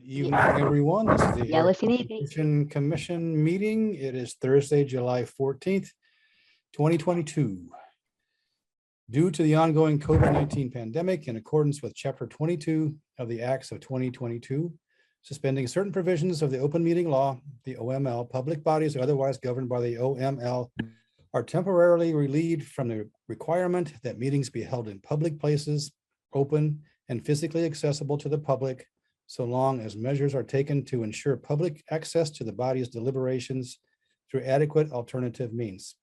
evening, everyone. This is the Yeah, Air listen easy. Conservation Commission meeting. It is Thursday, July 14th, 2022. Due to the ongoing COVID-19 pandemic, in accordance with Chapter 22 of the Acts of 2022, suspending certain provisions of the open meeting law, the OML, public bodies otherwise governed by the OML are temporarily relieved from the requirement that meetings be held in public places, open and physically accessible to the public, so long as measures are taken to ensure public access to the body's deliberations through adequate alternative means.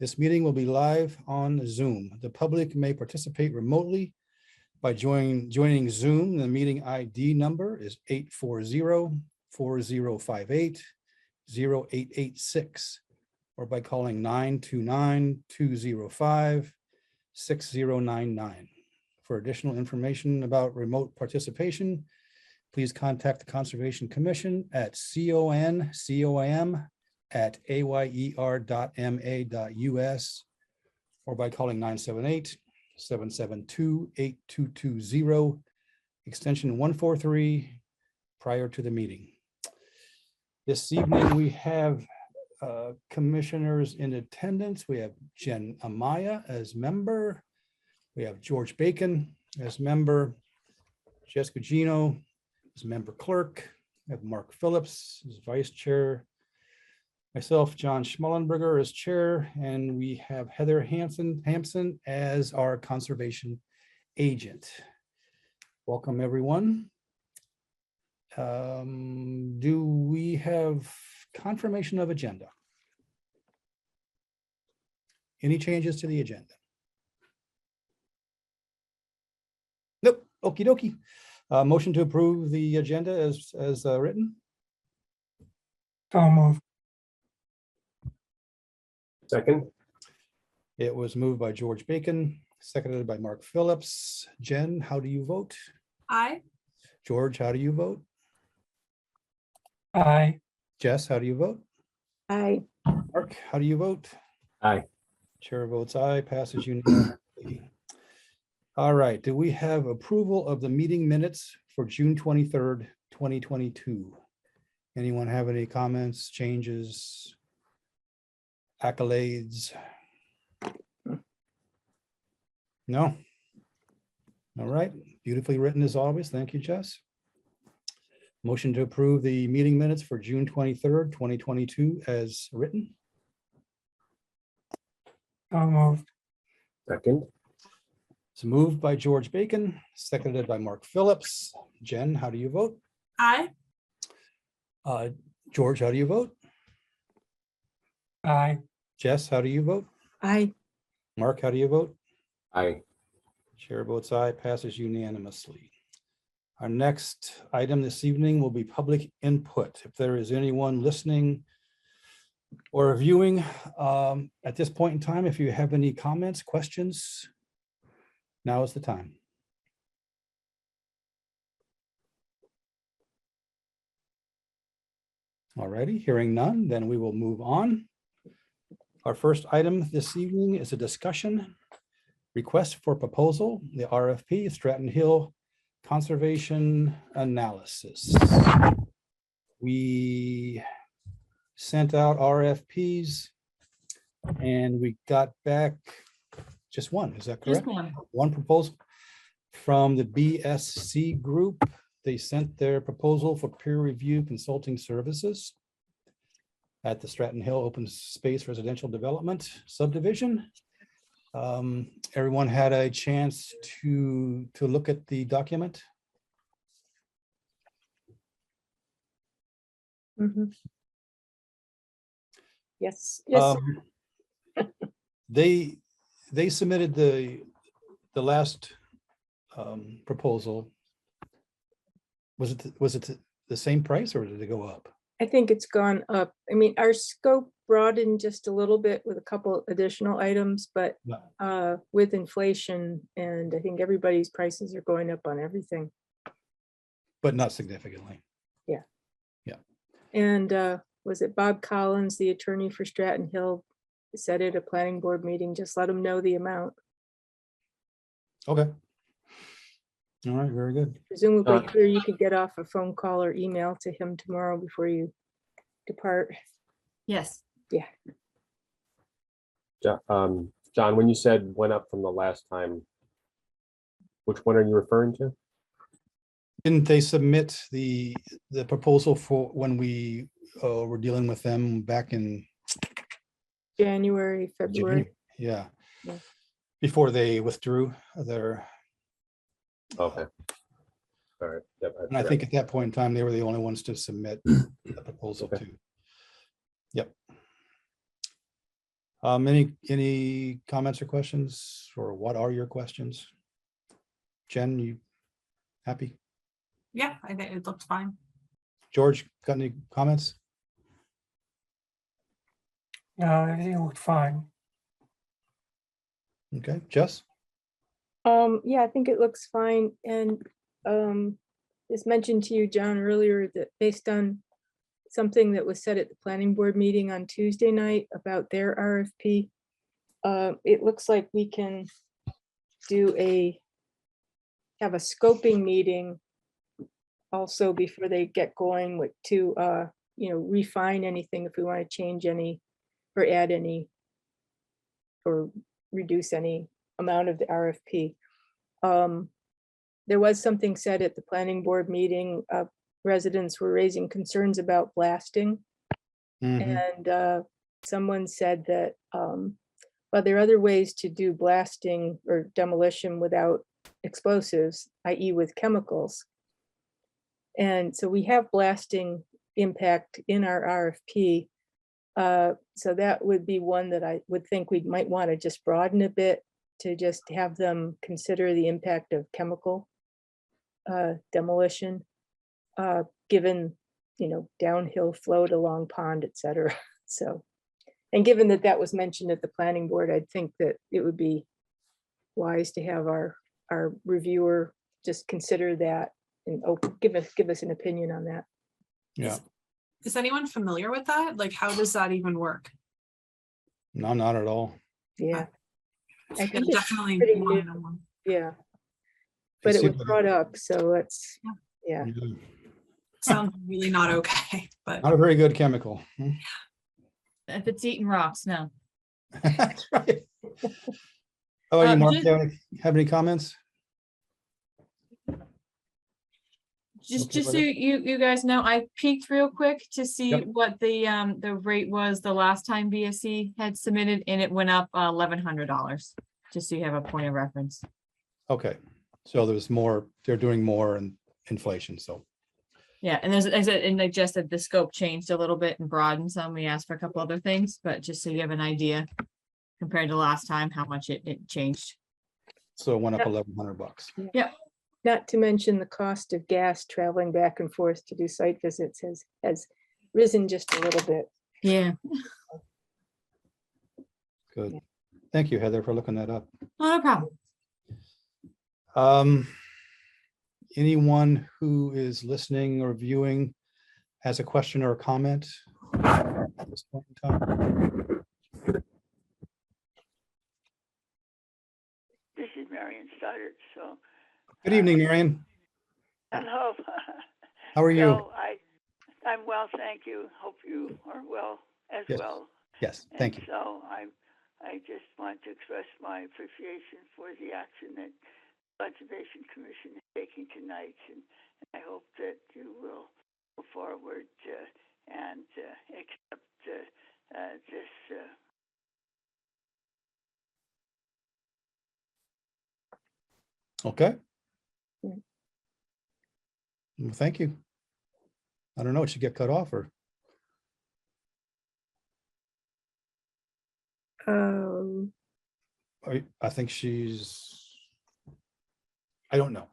This meeting will be live on Zoom. The public may participate remotely by joining Zoom. The meeting ID number is 840-4058-0886, or by calling 929-205-6099. For additional information about remote participation, please contact the Conservation Commission at CONCOM@ayer.ma.us or by calling 978-772-8220, extension 143, prior to the meeting. This evening, we have commissioners in attendance. We have Jen Amaya as member. We have George Bacon as member, Jessica Gino as member clerk. We have Mark Phillips as vice chair, myself, John Schmallenberger as chair, and we have Heather Hampson as our conservation agent. Welcome, everyone. Do we have confirmation of agenda? Any changes to the agenda? Nope. Okie dokie. Motion to approve the agenda as written. So moved. Second. It was moved by George Bacon, seconded by Mark Phillips. Jen, how do you vote? Aye. George, how do you vote? Aye. Jess, how do you vote? Aye. Mark, how do you vote? Aye. Chair votes aye, passes unanimously. All right, do we have approval of the meeting minutes for June 23rd, 2022? Anyone have any comments, changes, accolades? No? All right, beautifully written as always. Thank you, Jess. Motion to approve the meeting minutes for June 23rd, 2022 as written. So moved. Second. It's moved by George Bacon, seconded by Mark Phillips. Jen, how do you vote? Aye. George, how do you vote? Aye. Jess, how do you vote? Aye. Mark, how do you vote? Aye. Chair votes aye, passes unanimously. Our next item this evening will be public input. If there is anyone listening or viewing at this point in time, if you have any comments, questions, now is the time. All righty, hearing none, then we will move on. Our first item this evening is a discussion request for proposal, the RFP, Stratton Hill Conservation Analysis. We sent out RFPs and we got back just one, is that correct? Just one. One proposal from the BSC group. They sent their proposal for peer review consulting services at the Stratton Hill Open Space Residential Development Subdivision. Everyone had a chance to look at the document. Mhm. Yes. Yes. They submitted the last proposal. Was it the same price or did it go up? I think it's gone up. I mean, our scope broadened just a little bit with a couple additional items, but with inflation, and I think everybody's prices are going up on everything. But not significantly. Yeah. Yeah. And was it Bob Collins, the attorney for Stratton Hill, said at a planning board meeting, just let them know the amount. Okay. All right, very good. Presumably, Heather, you could get off a phone call or email to him tomorrow before you depart. Yes. John, when you said went up from the last time, which one are you referring to? Didn't they submit the proposal for when we were dealing with them back in January, February. January? Yeah. Yeah. Before they withdrew their, Okay. All right. Yep, and I forgot. think at that point in time, they were the only ones to submit the proposal Okay. to. Yep. Any comments or questions, or what are your questions? Jen, you happy? Yeah, I think it looked fine. George, got any comments? No, everything looked fine. Okay, Jess? Yeah, I think it looks fine. And it's mentioned to you, John, earlier that based on something that was said at the planning board meeting on Tuesday night about their RFP, it looks like we can have a scoping meeting also before they get going with to refine anything if we want to change any or add any or reduce any amount of the RFP. There was something said at the planning board meeting. Residents were raising concerns about blasting. Mhm. And someone said that, well, there are other ways to do blasting or demolition without explosives, i.e. with chemicals. And so we have blasting impact in our RFP. So that would be one that I would think we might want to just broaden a bit to just have them consider the impact of chemical demolition, given, downhill flow to Long Pond, et cetera. So, and given that that was mentioned at the planning board, I'd think that it would be wise to have our reviewer just consider that and give us an opinion on that. Yeah, Is anyone familiar with that? Like, how does that even work? no, not at all. Yeah. I Yeah, think it's definitely pretty wanna new. know more. Yeah. But it was brought up, so it's, yeah. Sounds really not okay, but Not a very good chemical. Hmm. If it's eating rocks, no. That's right. Oh, you, Mark, just- have any comments? Just Okay, so brother. you guys know, I peeked real quick to see Yep. what the rate was the last time BSC had submitted, and it went up $1,100. Just so you have a point of reference. Okay, so there's more, they're doing more in inflation, so. Yeah, and and they just said the scope changed a little bit and broadened some. We asked for a couple other things, but just so you have an idea compared to last time, how much it changed. So it went up Yeah. $1,100. Not to mention the cost of gas traveling back and forth to do site visits has risen just a little bit. Yeah, Good. Yeah. Thank you, Heather, for looking that up. no problem. Anyone who is listening or viewing has a question or a comment at this point in time? This is Marion Stoddard, so. Good evening, Marion. Hello. How are you? So I'm well, thank you. Hope you are well as Yes. well. Yes, thank you. And so I just want to express my appreciation for the action that Conservation Commission is taking tonight, and I hope that you will go forward and accept this. Okay. Mm. Well, thank you. I don't know, it should get cut off or, I think I don't know.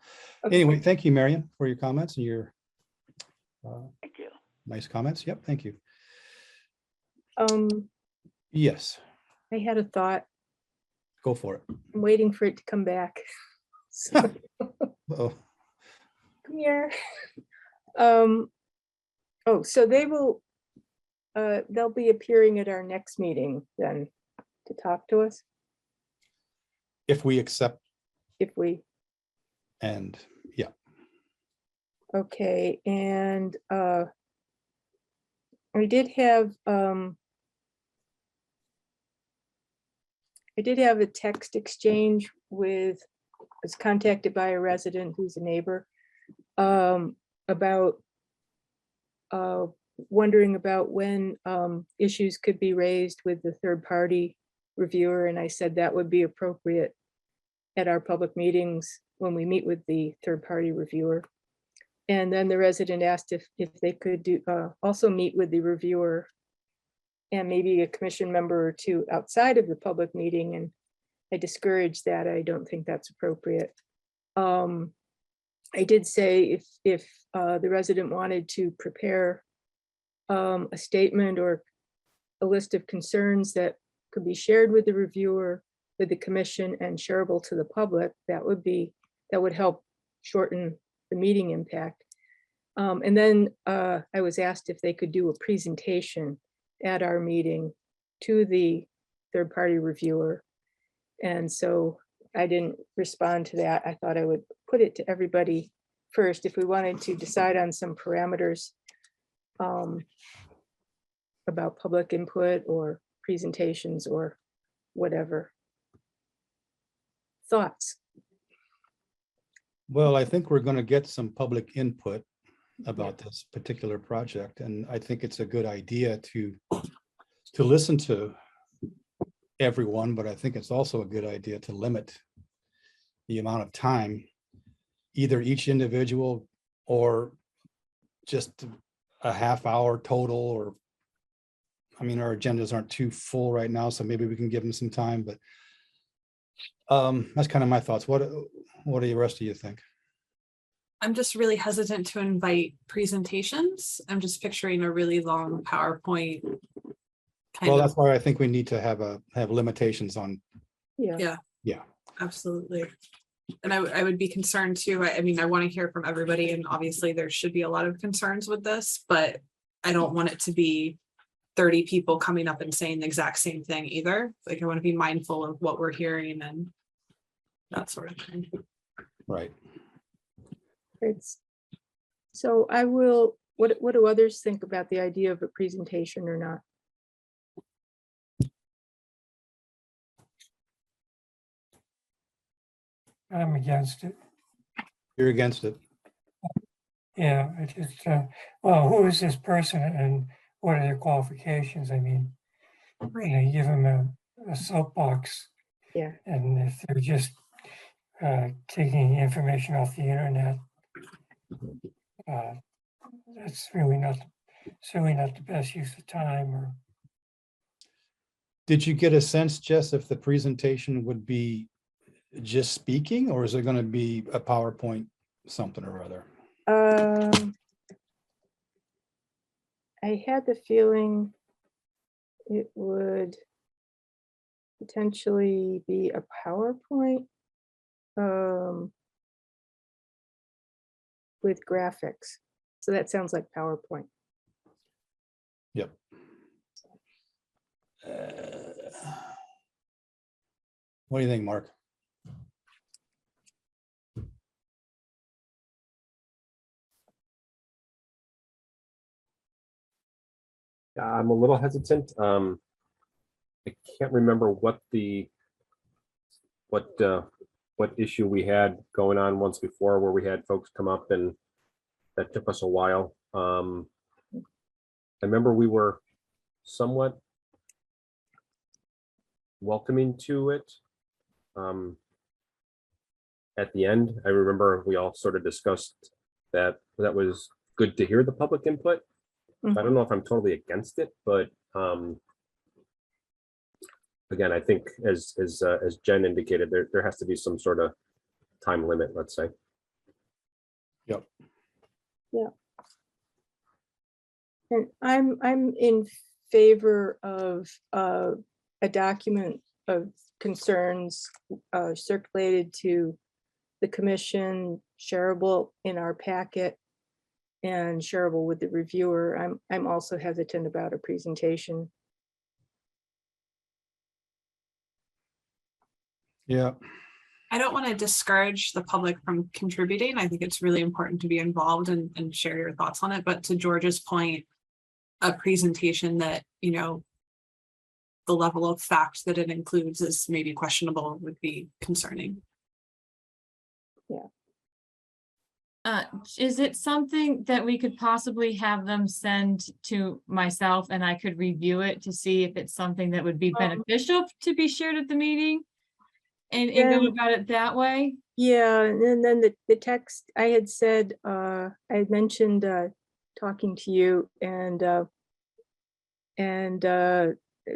Okay. Anyway, thank you, Marion, for your comments and your Thank you. nice comments. Yep, thank you. Yes, I had a thought. go for it. I'm waiting for it to come back. So, Oh, come here. So they'll be appearing at our next meeting then to talk to us if we accept if we, and Okay, and I did have a text exchange with, was contacted by a resident who's a neighbor about wondering about when issues could be raised with the third-party reviewer, and I said that would be appropriate at our public meetings when we meet with the third-party reviewer. And then the resident asked if they could do also meet with the reviewer and maybe a commission member or two outside of the public meeting, and I discouraged that. I don't think that's appropriate. I did say if the resident wanted to prepare a statement or a list of concerns that could be shared with the reviewer, with the commission, and shareable to the public, that would help shorten the meeting impact. And then I was asked if they could do a presentation at our meeting to the third-party reviewer. And so I didn't respond to that. I thought I would put it to everybody first if we wanted to decide on some parameters about public input or presentations or whatever. Thoughts? Well, I think we're going to get some public input about this particular project, and I think it's a good idea to listen to everyone, but I think it's also a good idea to limit the amount of time, either each individual or just a half hour total, or I mean, our agendas aren't too full right now, so maybe we can give them some time, but that's kind of my thoughts. What do the rest of you think? I'm just really hesitant to invite presentations. I'm just picturing a really long PowerPoint. Well, that's why I think we need to have limitations on. Yeah. Absolutely. And I would be concerned too. I mean, I want to hear from everybody, and obviously there should be a lot of concerns with this, but I don't want it to be 30 people coming up and saying the exact same thing either. Like, I want to be mindful of what we're hearing and that sort of thing. Right. So I will, what do others think about the idea of a presentation or not? I'm against it. You're against it. Yeah, it just, well, who is this person and what are their qualifications? I mean, you give them a soapbox. Yeah. And if they're just taking information off the internet, that's really not, certainly not the best use of time. Or Did you get a sense, Jess, if the presentation would be just speaking, or is it going to be a PowerPoint something or other? I had the feeling it would potentially be a PowerPoint with graphics. So that sounds like PowerPoint. Yep. What do you think, Mark? I'm a little hesitant. I can't remember what issue we had going on once before where we had folks come up, and that took us a while. I remember we were somewhat welcoming to it. At the end, I remember we all sort of discussed that was good to hear the public input. I don't know if I'm totally against it, but again, I think as Jen indicated, there has to be some sort of time limit, let's say. Yep. Yeah. And I'm in favor of a document of concerns circulated to the commission, shareable in our packet, and shareable with the reviewer. I'm also hesitant about a presentation. Yeah. I don't want to discourage the public from contributing. I think it's really important to be involved and share your thoughts on it. But to George's point, a presentation that, you know, the level of fact that it includes is maybe questionable would be concerning. Is it something that we could possibly have them send to myself and I could review it to see if it's something that would be beneficial to be shared at the meeting? And go Then- about it that way? Yeah, and then the text, I had said, I had mentioned talking to you and it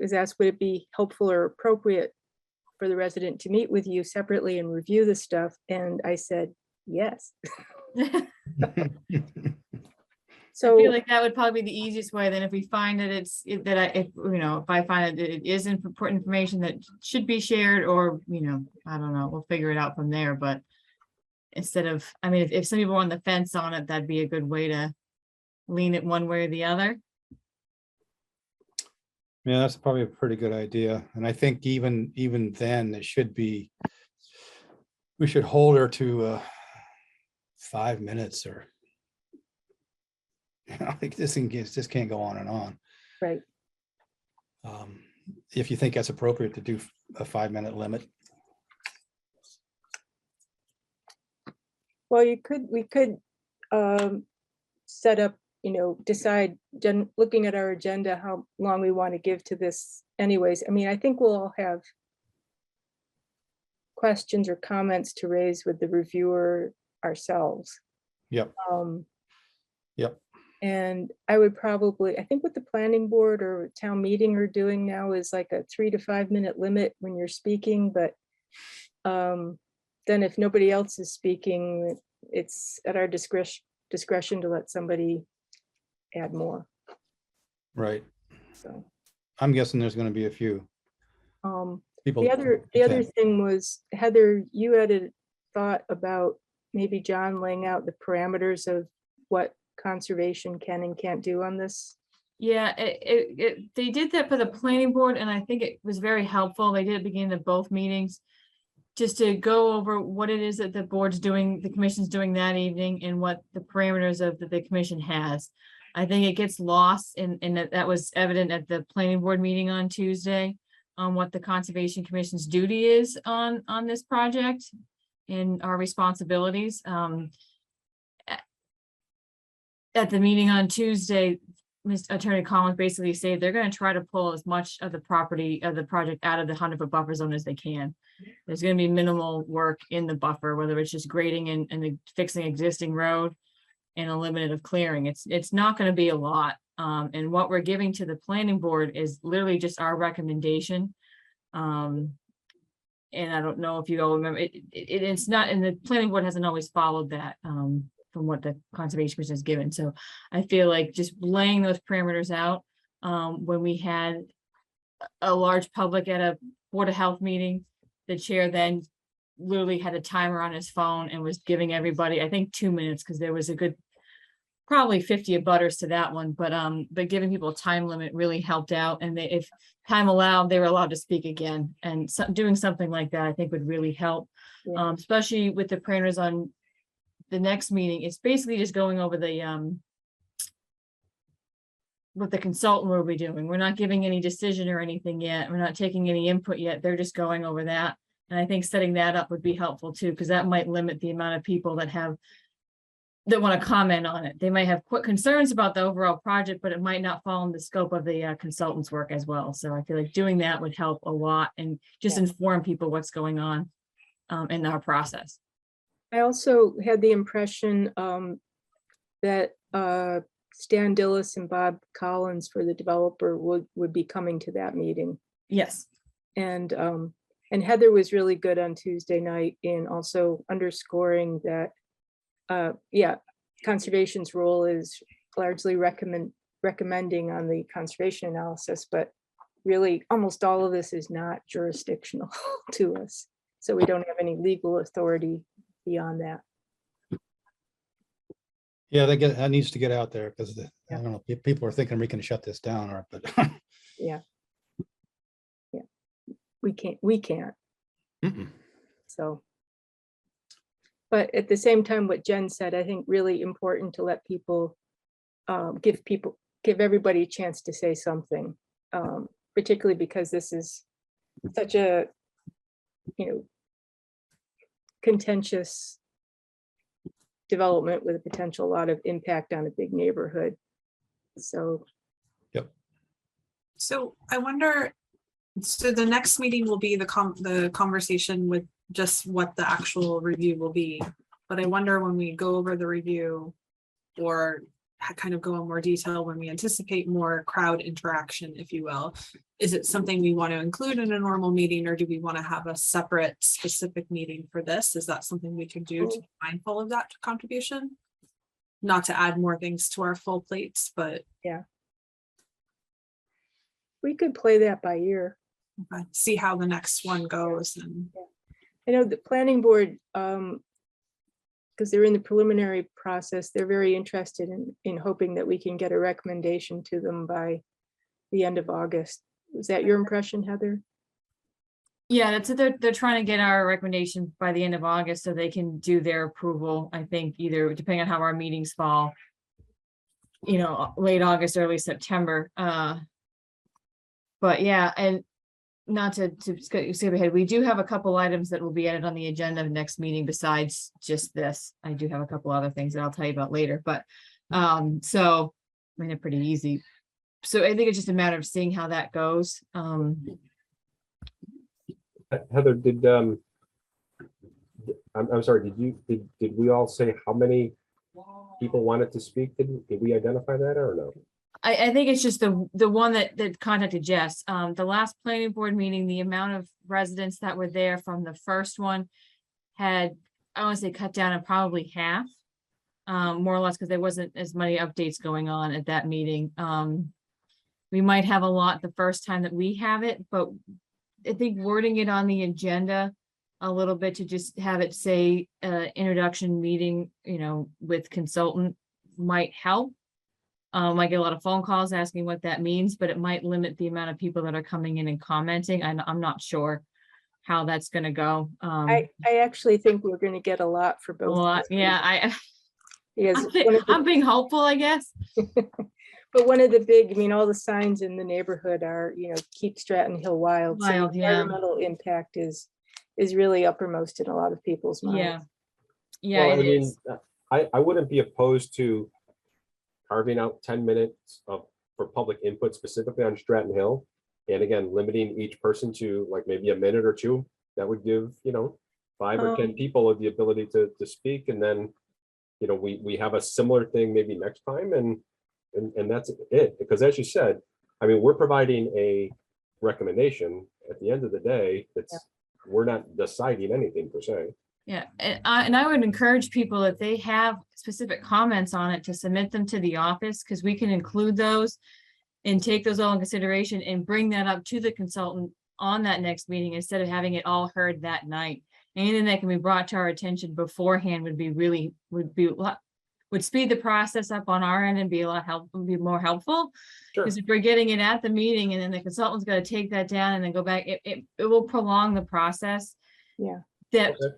was asked, would it be helpful or appropriate for the resident to meet with you separately and review the stuff? And I said, yes. I So, feel like that would probably be the easiest way. Then if we find that if I find that it is important information that should be shared, or, I don't know, we'll figure it out from there. But instead of, I mean, if some people are on the fence on it, that'd be a good way to lean it one way or the other. Yeah, that's probably a pretty good idea. And I think even then, it should be, we should hold her to 5 minutes or, like this thing just can't go on and on. right. If you think that's appropriate to do a 5-minute limit. Well, we could set up, decide, looking at our agenda, how long we want to give to this anyways. I mean, I think we'll all have questions or comments to raise with the reviewer ourselves. Yep. Yep. And I would probably, I think what the planning board or town meeting are doing now is like a 3 to 5 minute limit when you're speaking, but then if nobody else is speaking, it's at our discretion to let somebody add more. Right. So I'm guessing there's going to be a few people. the other thing was, Heather, you had a thought about maybe John laying out the parameters of what conservation can and can't do on this. Yeah, they did that for the planning board, and I think it was very helpful. They did it at the beginning of both meetings, just to go over what it is that the board's doing, the commission's doing that evening, and what the parameters of that the commission has. I think it gets lost in that was evident at the planning board meeting on Tuesday on what the Conservation Commission's duty is on this project and our responsibilities. At the meeting on Tuesday, Mr. Attorney Collins basically said they're going to try to pull as much of the property of the project out of the 100-foot buffer zone as they can. There's going to be minimal work in the buffer, whether it's just grading and fixing existing road and a limit of clearing. It's not going to be a lot. And what we're giving to the planning board is literally just our recommendation. And I don't know if you all remember, it's not, and the planning board hasn't always followed that from what the Conservation Commission has given. So I feel like just laying those parameters out, when we had a large public at a Board of Health meeting, the chair then literally had a timer on his phone and was giving everybody, I think, 2 minutes, because there was a good, probably 50 abutters to that one, but giving people a time limit really helped out. And if time allowed, they were allowed to speak again. And doing something like that, I think, would really help, Yeah. especially with the parameters on the next meeting. It's basically just going over the what the consultant will be doing. We're not giving any decision or anything yet. We're not taking any input yet. They're just going over that. And I think setting that up would be helpful too, because that might limit the amount of people that want to comment on it. They might have concerns about the overall project, but it might not fall in the scope of the consultant's work as well. So I feel like doing that would help a lot and just inform people what's going on in our process. I also had the impression that Stan Dillis and Bob Collins for the developer would be coming to that meeting. Yes. And Heather was really good on Tuesday night in also underscoring that, conservation's role is largely recommending on the conservation analysis, but really almost all of this is not jurisdictional to us. So we don't have any legal authority beyond that. Yeah, that needs to get out there, because I don't know, people are thinking we can shut this down, or but Yeah. We can't. Mm-mm. So But at the same time, what Jen said, I think really important to let people, give everybody a chance to say something. Particularly because this is such a, contentious development with a potential lot of impact on a big neighborhood. So, So I wonder, so the next meeting will be the conversation with just what the actual review will be. But I wonder when we go over the review or kind of go in more detail when we anticipate more crowd interaction, if you will, is it something we want to include in a normal meeting, or do we want to have a separate specific meeting for this? Is that something we could do to be mindful of that contribution? Not to add more things to our full plates, but we could play that by ear. see how the next one goes. And I know the planning board, because they're in the preliminary process, they're very interested in hoping that we can get a recommendation to them by the end of August. Was that your impression, Heather? Yeah, that's it. They're trying to get our recommendation by the end of August so they can do their approval, I think, either depending on how our meetings fall. Late August, early September. But yeah, and not to skip ahead, we do have a couple items that will be added on the agenda of next meeting besides just this. I do have a couple other things that I'll tell you about later, but so I mean, they're pretty easy. So I think it's just a matter of seeing how that goes. Heather, I'm sorry, did we all say how many people wanted to speak? Did we identify that or no? I think it's just the one that contacted Jess. The last planning board meeting, the amount of residents that were there from the first one had, I want to say, cut down to probably half, more or less, because there wasn't as many updates going on at that meeting. We might have a lot the first time that we have it, but I think wording it on the agenda a little bit to just have it say introduction meeting, with consultant might help. I get a lot of phone calls asking what that means, but it might limit the amount of people that are coming in and commenting. I'm not sure how that's going to go. I actually think we're going to get a lot for both. A lot, yeah. Because I'm being hopeful, I guess. but one of the big, all the signs in the neighborhood are, keep Stratton Hill wild. So Wild, the yeah. environmental impact is really uppermost in a lot of people's minds. Yeah, Well, it is. I wouldn't be opposed to carving out 10 minutes for public input specifically on Stratton Hill. And again, limiting each person to like maybe a minute or two. That would give, 5 or 10 people the ability to speak. And then, we have a similar thing maybe next time and that's it. Because as you said, we're providing a recommendation at the end of the day. We're not deciding anything per se. Yeah, and I would encourage people, if they have specific comments on it, to submit them to the office, because we can include those and take those all in consideration and bring that up to the consultant on that next meeting instead of having it all heard that night. Anything that can be brought to our attention beforehand would speed the process up on our end and be be more helpful. Sure. Because if we're getting it at the meeting and then the consultant's got to take that down and then go back, it will prolong the process. Yeah. That. Okay.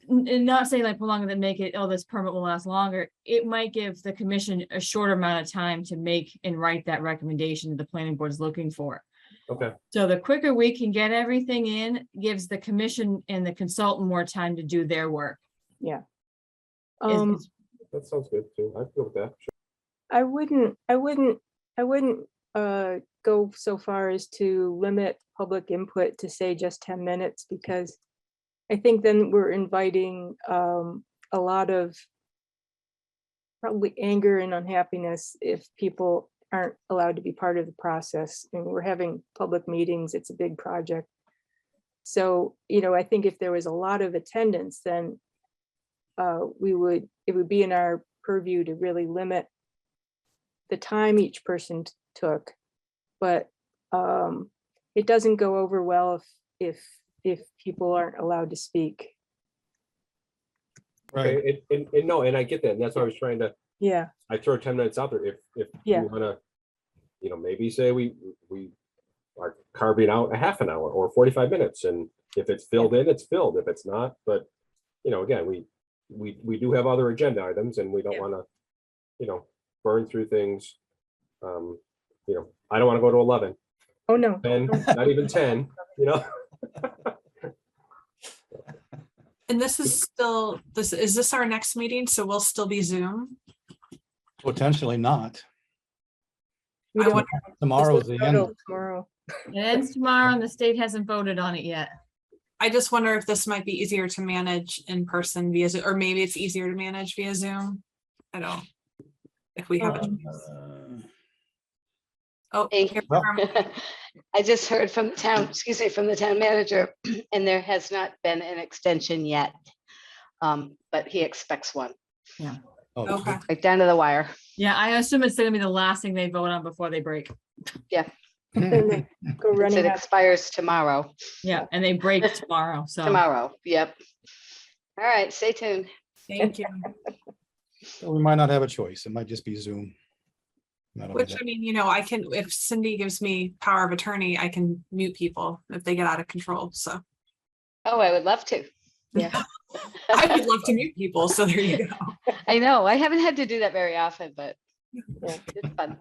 And not saying like prolong it and make it, this permit will last longer. It might give the commission a shorter amount of time to make and write that recommendation that the planning board is looking for. Okay. So the quicker we can get everything in, gives the commission and the consultant more time to do their work. Yeah. Is- That sounds good too. I feel that. Sure. I wouldn't go so far as to limit public input to say just 10 minutes, because I think then we're inviting a lot of probably anger and unhappiness if people aren't allowed to be part of the process. And we're having public meetings, it's a big project. So, I think if there was a lot of attendance, then it would be in our purview to really limit the time each person took. But it doesn't go over well if people aren't allowed to speak. Right. Okay, and no, and I get that. And that's why I was trying to, Yeah, I throw 10 minutes out there. If Yeah. you wanna, maybe say we are carving out a half an hour or 45 minutes. And if it's filled in, it's filled. If it's not, but again, we do have other agenda items and we don't Yeah. want to, burn through things. I don't want to go to 11, Oh, no. 10, not even 10, And this is still, is this our next meeting? So we'll still be Zoom? Potentially not. We I don't wonder- have Tomorrow is the end. till tomorrow. It ends tomorrow and the state hasn't voted on it yet. I just wonder if this might be easier to manage in person via Zoom, or maybe it's easier to manage via Zoom. I don't. If we have a Um, choice. Oh, Hey. here Well- from- I just heard from the town, from the town manager, and there has not been an extension yet. But he expects one, Oh, okay. right down to the wire. Yeah, I assume it's gonna be the last thing they vote on before they break. And they go It running out. expires tomorrow, Yeah, and they break tomorrow, so. tomorrow, yep. All right, stay tuned. Thank you. So we might not have a choice. It might just be Zoom. That'll be Which, that. I mean, I can, if Cindy gives me power of attorney, I can mute people if they get out of control. So Oh, I would love to. Yeah. I would love to mute people. So there you go. I know, I haven't had to do that very often, but Yeah. it's fun.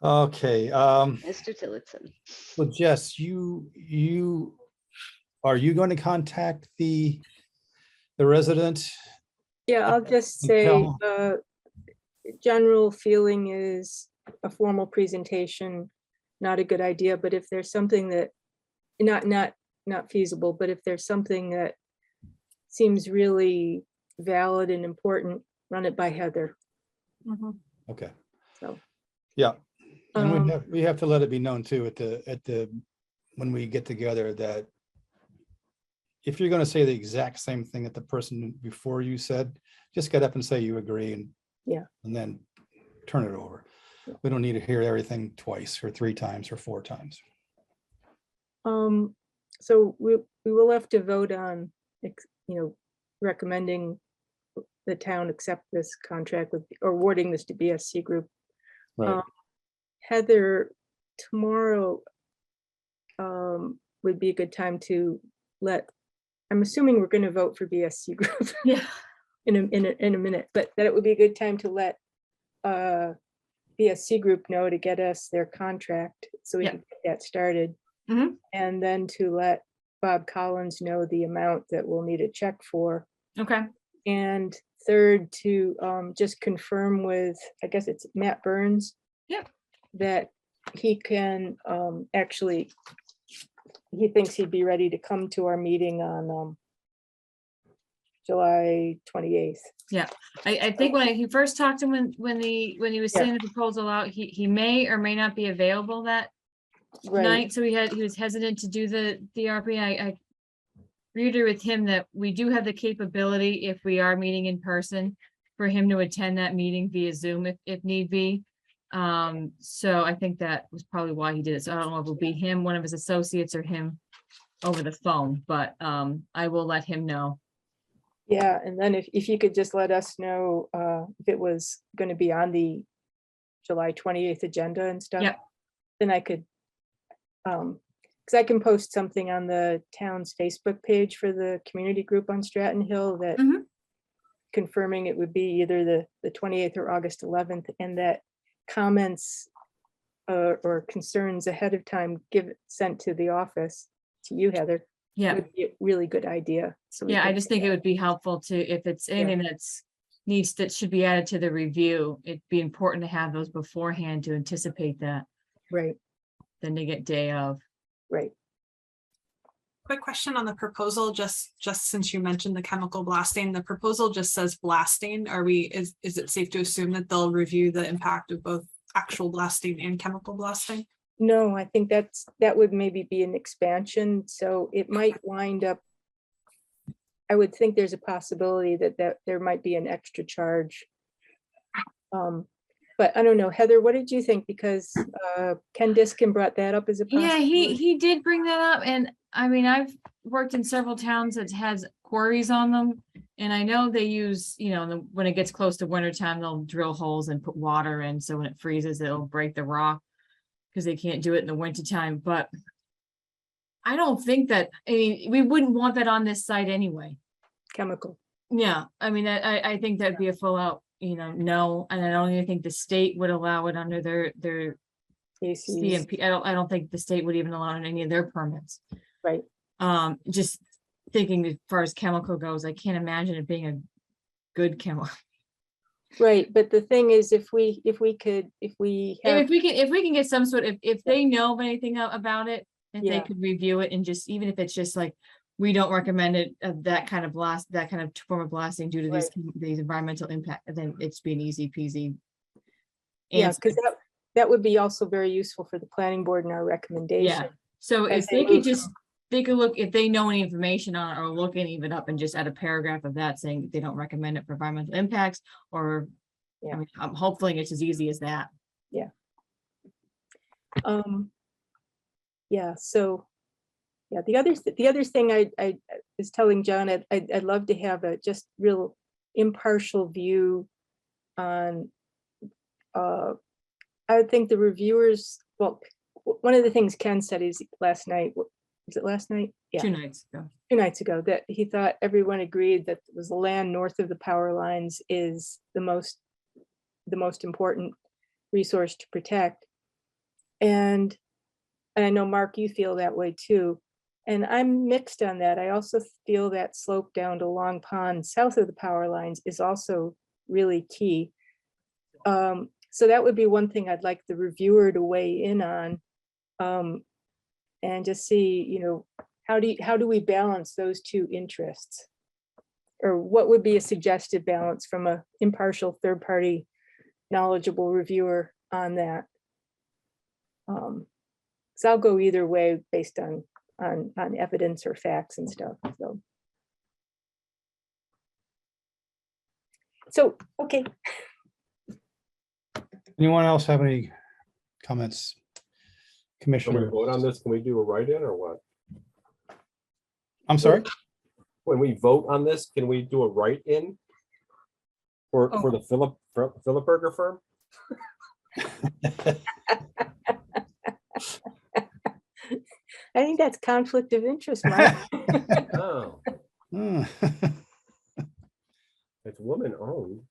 Okay, Mr. Tillotson. well, Jess, are you going to contact the resident? Yeah, I'll just And say, tell- general feeling is a formal presentation, not a good idea, but if there's something that, not feasible, but if there's something that seems really valid and important, run it by Heather. Mhm. Okay. So. Yeah, and Um, we have to let it be known too when we get together that if you're gonna say the exact same thing that the person before you said, just get up and say you agree and Yeah. and then turn it over. We don't need to hear everything twice or 3 times or 4 times. So we will have to vote on, recommending the town accept this contract with, or awarding this to BSC Group. Right. Heather, tomorrow would be a good time to I'm assuming we're going to vote for BSC Group Yeah. in a minute, but that it would be a good time to let BSC Group know to get us their contract so we Yeah. can get that started. Mhm. And then to let Bob Collins know the amount that we'll need a check for. Okay, And third, to just confirm with, I guess it's Matt Burns. Yep. That he can actually, he thinks he'd be ready to come to our meeting on July 28th. I think when he first talked to him, when he was Yeah. sending the proposal out, he may or may not be available that Right, night, so he was hesitant to do the RP. I reiterate with him that we do have the capability, if we are meeting in person, for him to attend that meeting via Zoom if need be. So I think that was probably why he did it. So I don't know if it'll be him, one of his associates, or him over the phone, but I will let him know. yeah, and then if you could just let us know if it was gonna be on the July 28th agenda and stuff. Yep. Then I could, because I can post something on the town's Facebook page for the community group on Stratton Hill that Mhm. confirming it would be either the 28th or August 11th, and that comments or concerns ahead of time sent to the office, to you, Heather, Yeah, would be a really good idea. So we yeah, I can- just think it would be helpful to, if it's anything that should be added to the review, it'd be important to have those beforehand to anticipate that, Right, than to get day of. right. Quick question on the proposal, just since you mentioned the chemical blasting, the proposal just says blasting. Is it safe to assume that they'll review the impact of both actual blasting and chemical blasting? No, I think that would maybe be an expansion, so it might wind up. I would think there's a possibility that there might be an extra charge. But I don't know, Heather, what did you think? Because Ken Diskin brought that up as a Yeah, possibility. he did bring that up, and I mean, I've worked in several towns that has quarries on them. And I know they use, when it gets close to winter time, they'll drill holes and put water in, so when it freezes, it'll break the rock. Because they can't do it in the winter time, but I don't think that, I mean, we wouldn't want that on this site anyway. chemical. Yeah, I mean, I think that'd be a full out, no, and I don't even think the state would allow it under their ACs, CMP. I don't think the state would even allow it in any of their permits. right? Just thinking as far as chemical goes, I can't imagine it being a good chemical. Right, but the thing is, if we have, If we can get some sort of, if they know of anything about it, if they Yeah. could review it and just, even if it's just like, we don't recommend it, that kind of form of blasting due to these environmental impact, then it's been easy peasy. yeah, answer. because that would be also very useful for the planning board and our recommendation. So as if they they could move just, they could look, if they know any information on it, or look any of it up and just add a paragraph of that saying they don't recommend it for environmental impacts, or, Yeah. I mean, I'm hopefully it's as easy as that. Yeah, so, yeah, the other thing I was telling John, I'd love to have a just real impartial view on, I would think the reviewers, well, one of the things Ken said is last night, was it last night? Yeah, 2 nights ago. 2 nights ago, that he thought everyone agreed that it was the land north of the power lines is the most important resource to protect. And I know, Mark, you feel that way too. And I'm mixed on that. I also feel that slope down to Long Pond, south of the power lines, is also really key. So that would be one thing I'd like the reviewer to weigh in on. And just see, how do we balance those two interests? Or what would be a suggested balance from an impartial third-party knowledgeable reviewer on that? So I'll go either way based on evidence or facts and stuff, so okay. Anyone else have any comments? Can we Commissioner, vote on this? Can we do a write-in or what? I'm sorry? When we vote on this, can we do a write-in for the Philipperger firm? I think that's conflict of interest, Mike. Oh, Hmm. it's woman owned.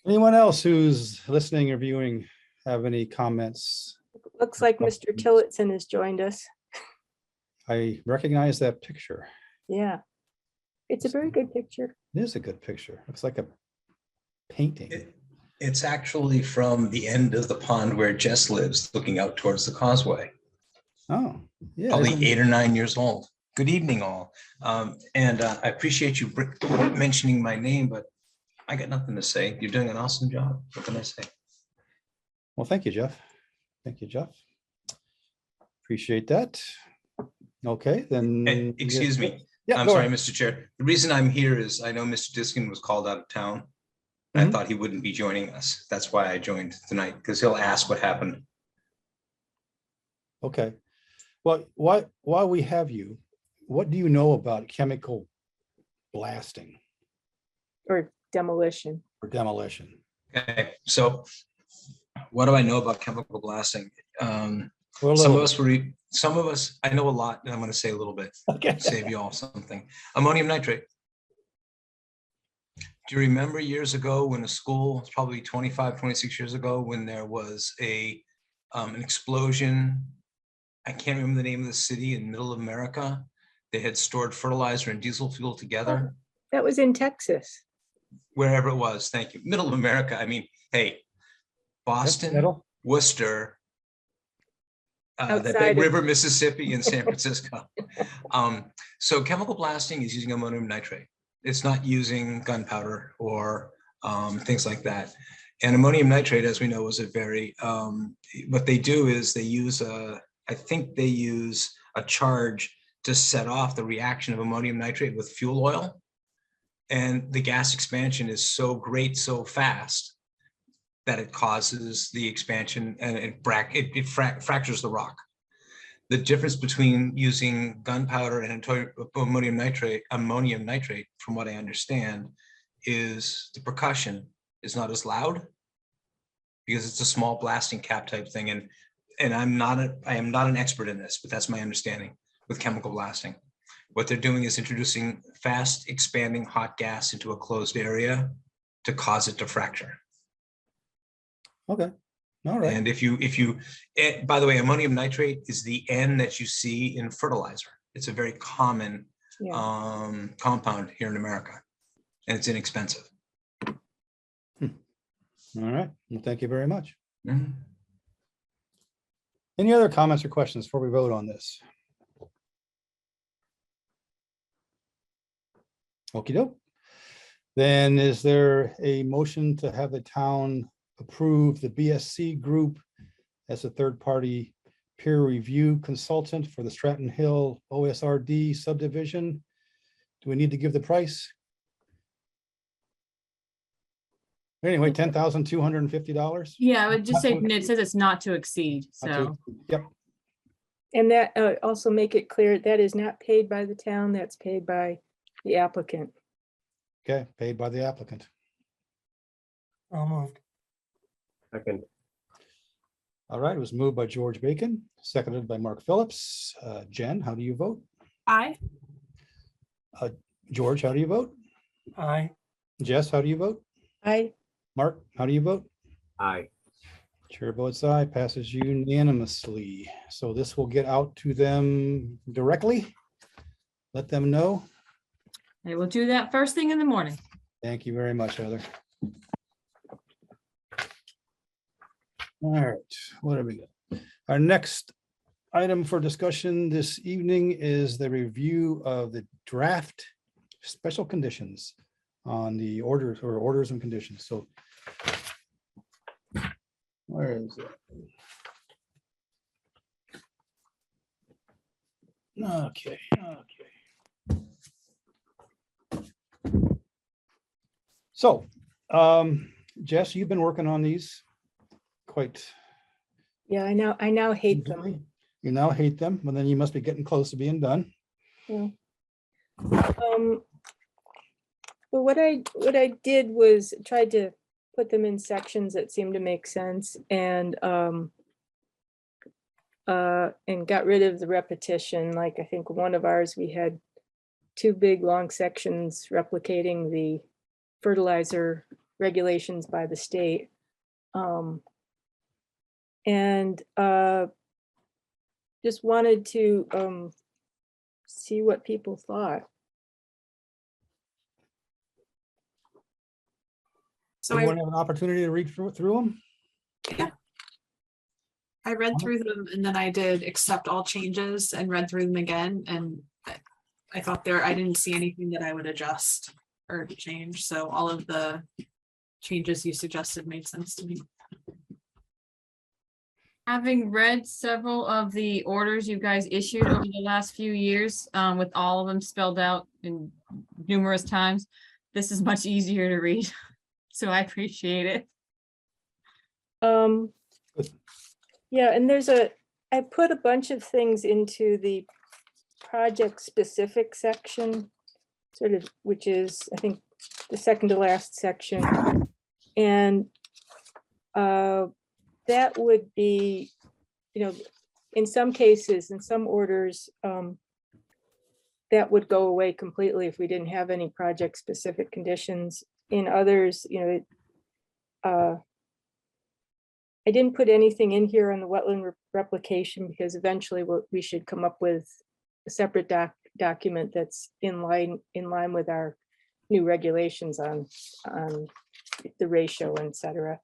Anyone else who's listening or viewing have any comments? Looks like Mr. Tillotson has joined us. I recognize that picture. Yeah, it's a very good picture. It is a good picture. Looks like a painting. It's actually from the end of the pond where Jess lives, looking out towards the causeway. Oh, yeah. Probably isn't- 8 or 9 years old. Good evening, all. And I appreciate you mentioning my name, but I got nothing to say. You're doing an awesome job. What can I say? Well, thank you, Jeff. Thank you, Jeff. Appreciate that. Okay, then. Hey, excuse me. Yeah, I'm go sorry, ahead. Mr. Chair. The reason I'm here is I know Mr. Diskin was called out of town. I Mhm. thought he wouldn't be joining us. That's why I joined tonight, because he'll ask what happened. Okay. Well, while we have you, what do you know about chemical blasting Or demolition. or demolition? Okay, so what do I know about chemical blasting? Well, a Some little of us, I know a lot, and I'm going to say a little bit, bit. Okay. save you all something. Ammonium nitrate. Do you remember years ago when a school, it's probably 25, 26 years ago, when there was an explosion? I can't remember the name of the city in middle of America. They had stored fertilizer and diesel fuel together, That was in Texas. wherever it was. Thank you. Middle of America. I mean, hey, Boston, Metal? Worcester, the Outside Big of- River, Mississippi, and San Francisco. So chemical blasting is using ammonium nitrate. It's not using gunpowder or things like that. And ammonium nitrate, as we know, is a very, what they do is they use I think they use a charge to set off the reaction of ammonium nitrate with fuel oil. And the gas expansion is so great, so fast, that it causes the expansion and it fractures the rock. The difference between using gunpowder and ammonium nitrate, from what I understand, is the percussion is not as loud. because it's a small blasting cap type thing. And I am not an expert in this, but that's my understanding with chemical blasting. What they're doing is introducing fast expanding hot gas into a closed area to cause it to fracture. Okay, all right. And if you, by the way, ammonium nitrate is the N that you see in fertilizer. It's a very common Yeah. compound here in America, and it's inexpensive. All right, well, thank you very much. Mhm. Any other comments or questions before we vote on this? Okey doke. Then is there a motion to have the town approve the BSC Group as a third-party peer review consultant for the Stratton Hill OSRD subdivision? Do we need to give the price? Anyway, $10,250. Yeah, I would just say, it says it's not to exceed, so. Yep, And that also make it clear that is not paid by the town, that's paid by the applicant. okay, paid by the applicant. So moved. Second. All right, it was moved by George Bacon, seconded by Mark Phillips. Jen, how do you vote? Aye. George, how do you vote? Aye. Jess, how do you vote? Mark, how do you vote? Aye. Chair votes aye, passes unanimously. So this will get out to them directly. Let them know. I will do that first thing in the morning. Thank you very much, Heather. All right, what have we got? Our next item for discussion this evening is the review of the draft special conditions on the orders or orders and conditions. So where is it? Okay. So, Jess, you've been working on these quite. Yeah, I now hate them. You now hate them, but then you must be getting close to being done. Yeah. But what I did was tried to put them in sections that seemed to make sense and got rid of the repetition. Like I think one of ours, we had two big long sections replicating the fertilizer regulations by the state. And just wanted to see what people thought. So Everyone have an opportunity to read through them? I read through them and then I did accept all changes and read through them again, and I thought I didn't see anything that I would adjust or change, so all of the changes you suggested made sense to me. Having read several of the orders you guys issued over the last few years, with all of them spelled out in numerous times, this is much easier to read. So I appreciate it. Yeah, and I put a bunch of things into the project specific section, sort of, which is, I think, the second to last section. And that would be, in some cases, in some orders, that would go away completely if we didn't have any project specific conditions. In others, I didn't put anything in here on the wetland replication because eventually we should come up with a separate document that's in line with our new regulations on the ratio, et cetera.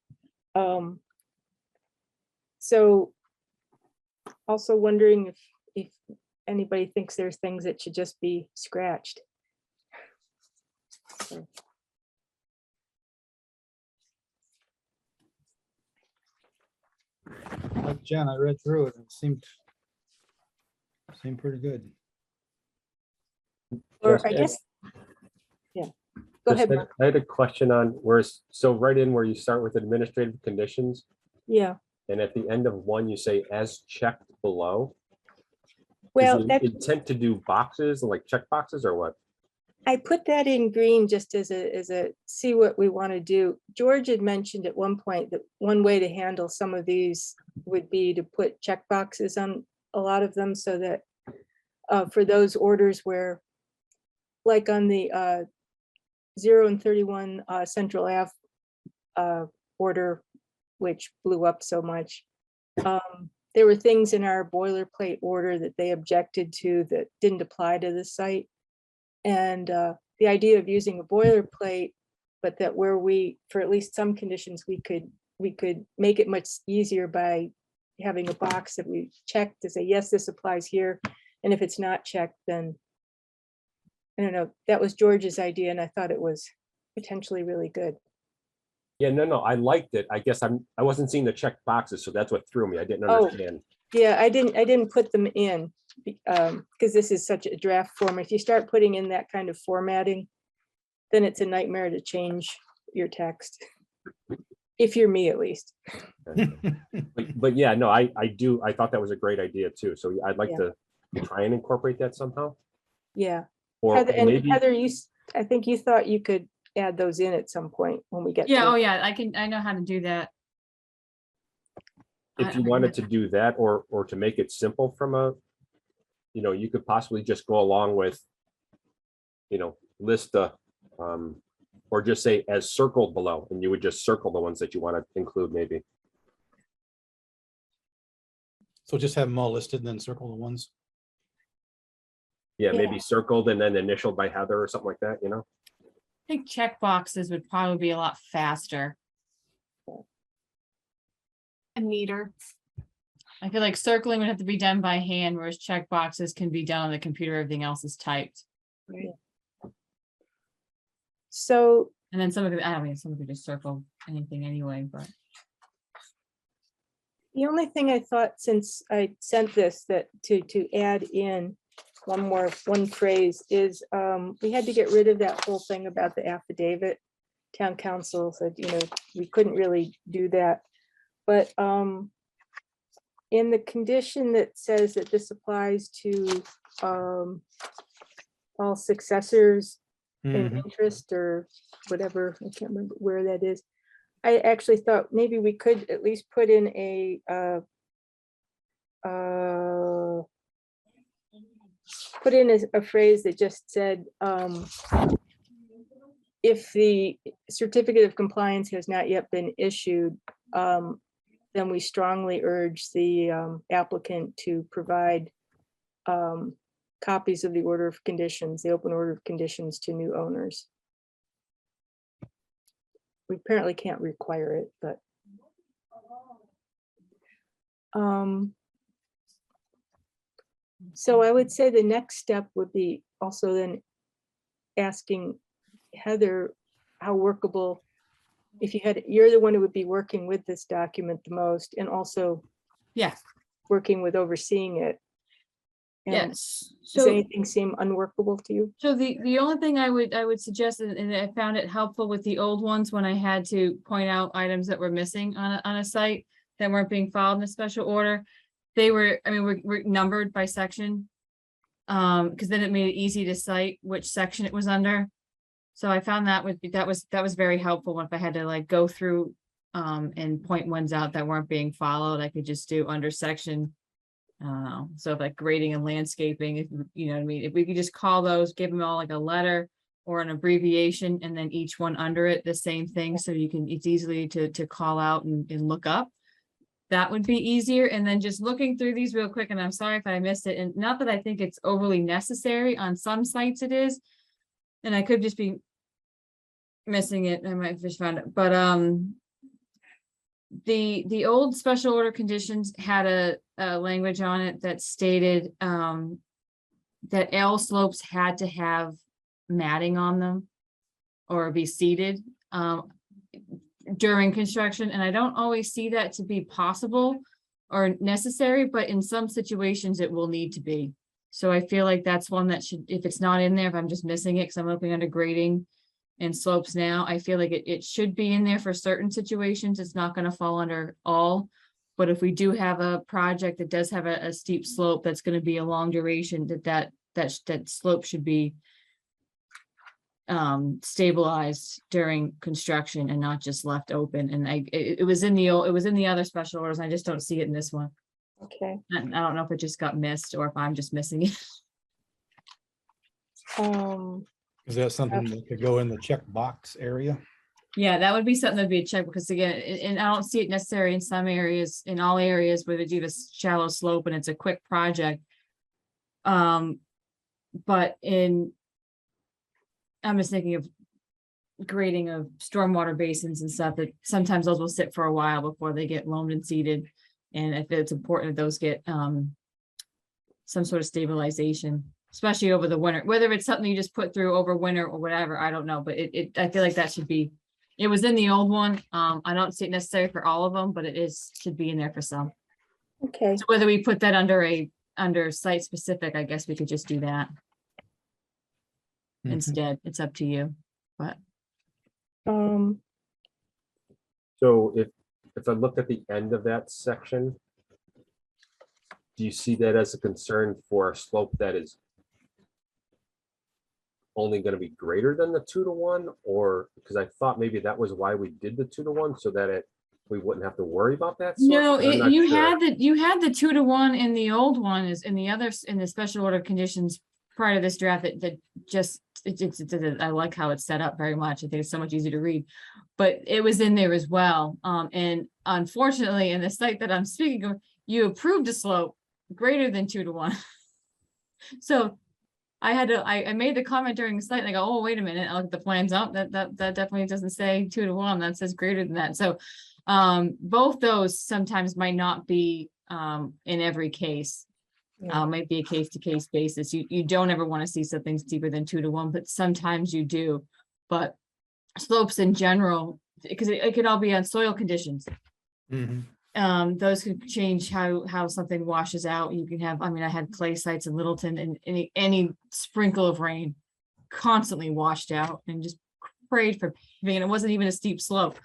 So also wondering if anybody thinks there's things that should just be scratched. So. Like Jen, I read through it and it seemed pretty good. Or Just I add- guess, yeah. Go ahead, Mark. I had a question on so right in where you start with administrative conditions, Yeah, and at the end of one, you say as checked below. Is well, the that, intent to do boxes, like check boxes or what? I put that in green just as a, see what we want to do. George had mentioned at one point that one way to handle some of these would be to put check boxes on a lot of them so that for those orders where, like on the 0 and 31 Central Ave order, which blew up so much. There were things in our boilerplate order that they objected to that didn't apply to the site. And the idea of using a boilerplate, but that where we, for at least some conditions, we could make it much easier by having a box that we check to say, yes, this applies here. And if it's not checked, then I don't know, that was George's idea, and I thought it was potentially really good. Yeah, no, I liked it. I guess I wasn't seeing the checked boxes, so that's what threw me. I didn't Oh. understand. Yeah, I didn't put them in because this is such a draft form. If you start putting in that kind of formatting, then it's a nightmare to change your text. If you're me, at least. But yeah, no, I thought that was a great idea too. So I'd like Yeah. to try and incorporate that somehow. Yeah. Or Heather, and maybe, Heather, I think you thought you could add those in at some point when we get. Yeah, to oh it. yeah, I know how to do that. if you wanted to do that, or to make it simple from a, you could possibly just go along with, list the, or just say as circled below, and you would just circle the ones that you want to include maybe. So just have them all listed and then circle the ones. Yeah, Yeah. maybe circled and then initialed by Heather or something like that, I think check boxes would probably be a lot faster. And neater. I feel like circling would have to be done by hand, whereas check boxes can be done on the computer. Everything else is typed. So And then some of it, I don't mean, some could just circle anything anyway, but. the only thing I thought, since I sent this, that to add in one phrase is, we had to get rid of that whole thing about the affidavit. Town council said, we couldn't really do that. But in the condition that says that this applies to all successors in interest or whatever, I can't remember where that is. I actually thought maybe we could at least put in a phrase that just said, if the certificate of compliance has not yet been issued, then we strongly urge the applicant to provide copies of the order of conditions, the open order of conditions, to new owners. We apparently can't require it, but so I would say the next step would be also then asking Heather how workable, if you're the one who would be working with this document the most, and also Yeah. working with overseeing it. And Yes. does anything seem unworkable to you? So the only thing I would suggest, and I found it helpful with the old ones when I had to point out items that were missing on a site that weren't being filed in a special order. They were, we're numbered by section. Because then it made it easy to cite which section it was under. So I found that was very helpful. If I had to like go through and point ones out that weren't being followed, I could just do under section. So like grading and landscaping, if you know what I mean, if we could just call those, give them all like a letter or an abbreviation, and then each one under it the same thing, so it's easily to call out and look up. That would be easier. And then just looking through these real quick, and I'm sorry if I missed it, and not that I think it's overly necessary. On some sites it is, and I could just be missing it. I might have just found it, but the old special order conditions had a language on it that stated that L slopes had to have matting on them or be seated during construction, and I don't always see that to be possible or necessary, but in some situations it will need to be. So I feel like that's one that should, if it's not in there, if I'm just missing it because I'm looking under grading and slopes now, I feel like it should be in there for certain situations. It's not going to fall under all, but if we do have a project that does have a steep slope that's going to be a long duration, that slope should be stabilized during construction and not just left open. And it was in the other special orders. I just don't see it in this one. Okay. And I don't know if it just got missed or if I'm just missing it. Is that something that could go in the checkbox area? Yeah, that would be something that'd be a check, because again, and I don't see it necessary in some areas, in all areas where they do this shallow slope and it's a quick project. But I'm just thinking of grading of stormwater basins and stuff, that sometimes those will sit for a while before they get loamed and seeded. And if it's important that those get some sort of stabilization, especially over the winter, whether it's something you just put through over winter or whatever, I don't know, but I feel like that should be, it was in the old one. I don't see it necessary for all of them, but should be in there for some. Okay. So whether we put that under site specific, I guess we could just do that instead. It's up to you, but. So if I look at the end of that section, do you see that as a concern for a slope that is only going to be greater than the 2-to-1? Or because I thought maybe that was why we did the 2-to-1, so that we wouldn't have to worry about that. No, I'm not you sure. had the 2-to-1 in the old one, is in the others, in the special order conditions prior to this draft, that just, I like how it's set up very much. I think it's so much easier to read, but it was in there as well. And unfortunately, in the site that I'm speaking of, you approved a slope greater than 2-to-1. So I made the comment during the site, and I go, oh, wait a minute, I look at the plans up, that definitely doesn't say 2-to-1, that says greater than that. So both those sometimes might not be in every case. Might be a case-to-case basis. You don't ever want to see something steeper than 2-to-1, but sometimes you do. But slopes in general, because it could all be on soil conditions. Those could change how something washes out. You can have, I mean, I had clay sites in Littleton, and any sprinkle of rain constantly washed out, and just prayed for paving, and it wasn't even a steep slope.